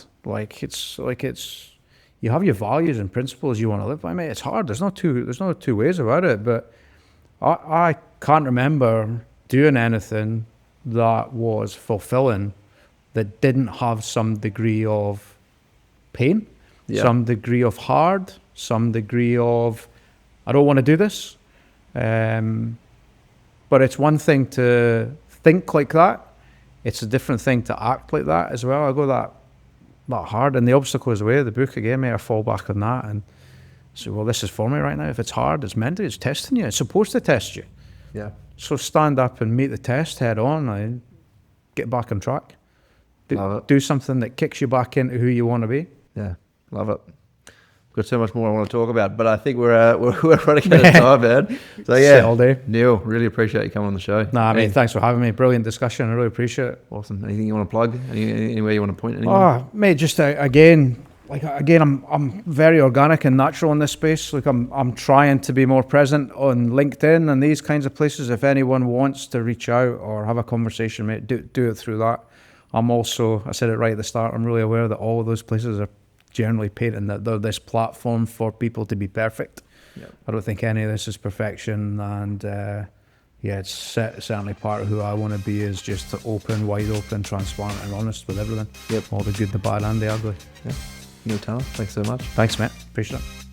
B: You have your values and principles you want to live by, mate. It's hard. There's no two ways about it. But I can't remember doing anything that was fulfilling that didn't have some degree of pain.
A: Yeah.
B: some degree of hard, some degree of, I don't want to do this. But it's one thing to think like that. It's a different thing to act like that as well. I go that hard, and the obstacle is the way. The book gave me a fall back on that, and so, well, this is for me right now. If it's hard, it's meant to. It's testing you. It's supposed to test you.
A: Yeah.
B: So stand up and meet the test head on, and get back on track.
A: Love it.
B: Do something that kicks you back into who you want to be.
A: Yeah, love it. Got so much more I want to talk about, but I think we're running out of time, man. So yeah,
B: Sit all day.
A: Neil, really appreciate you coming on the show.
B: Nah, I mean, thanks for having me. Brilliant discussion. I really appreciate it.
A: Awesome. Anything you want to plug? Anywhere you want to point anyone?
B: Oh, mate, just again, I'm very organic and natural in this space. Like I'm trying to be more present on LinkedIn and these kinds of places. If anyone wants to reach out or have a conversation, mate, do it through that. I'm also, I said it right at the start, I'm really aware that all of those places are generally painting that they're this platform for people to be perfect.
A: Yep.
B: I don't think any of this is perfection, and it's certainly part of who I want to be, is just open, wide open, transparent and honest with everything.
A: Yep.
B: All the good, the bad and the ugly.
A: Yeah. Neil Tunnah, thanks so much.
B: Thanks, mate. Appreciate it.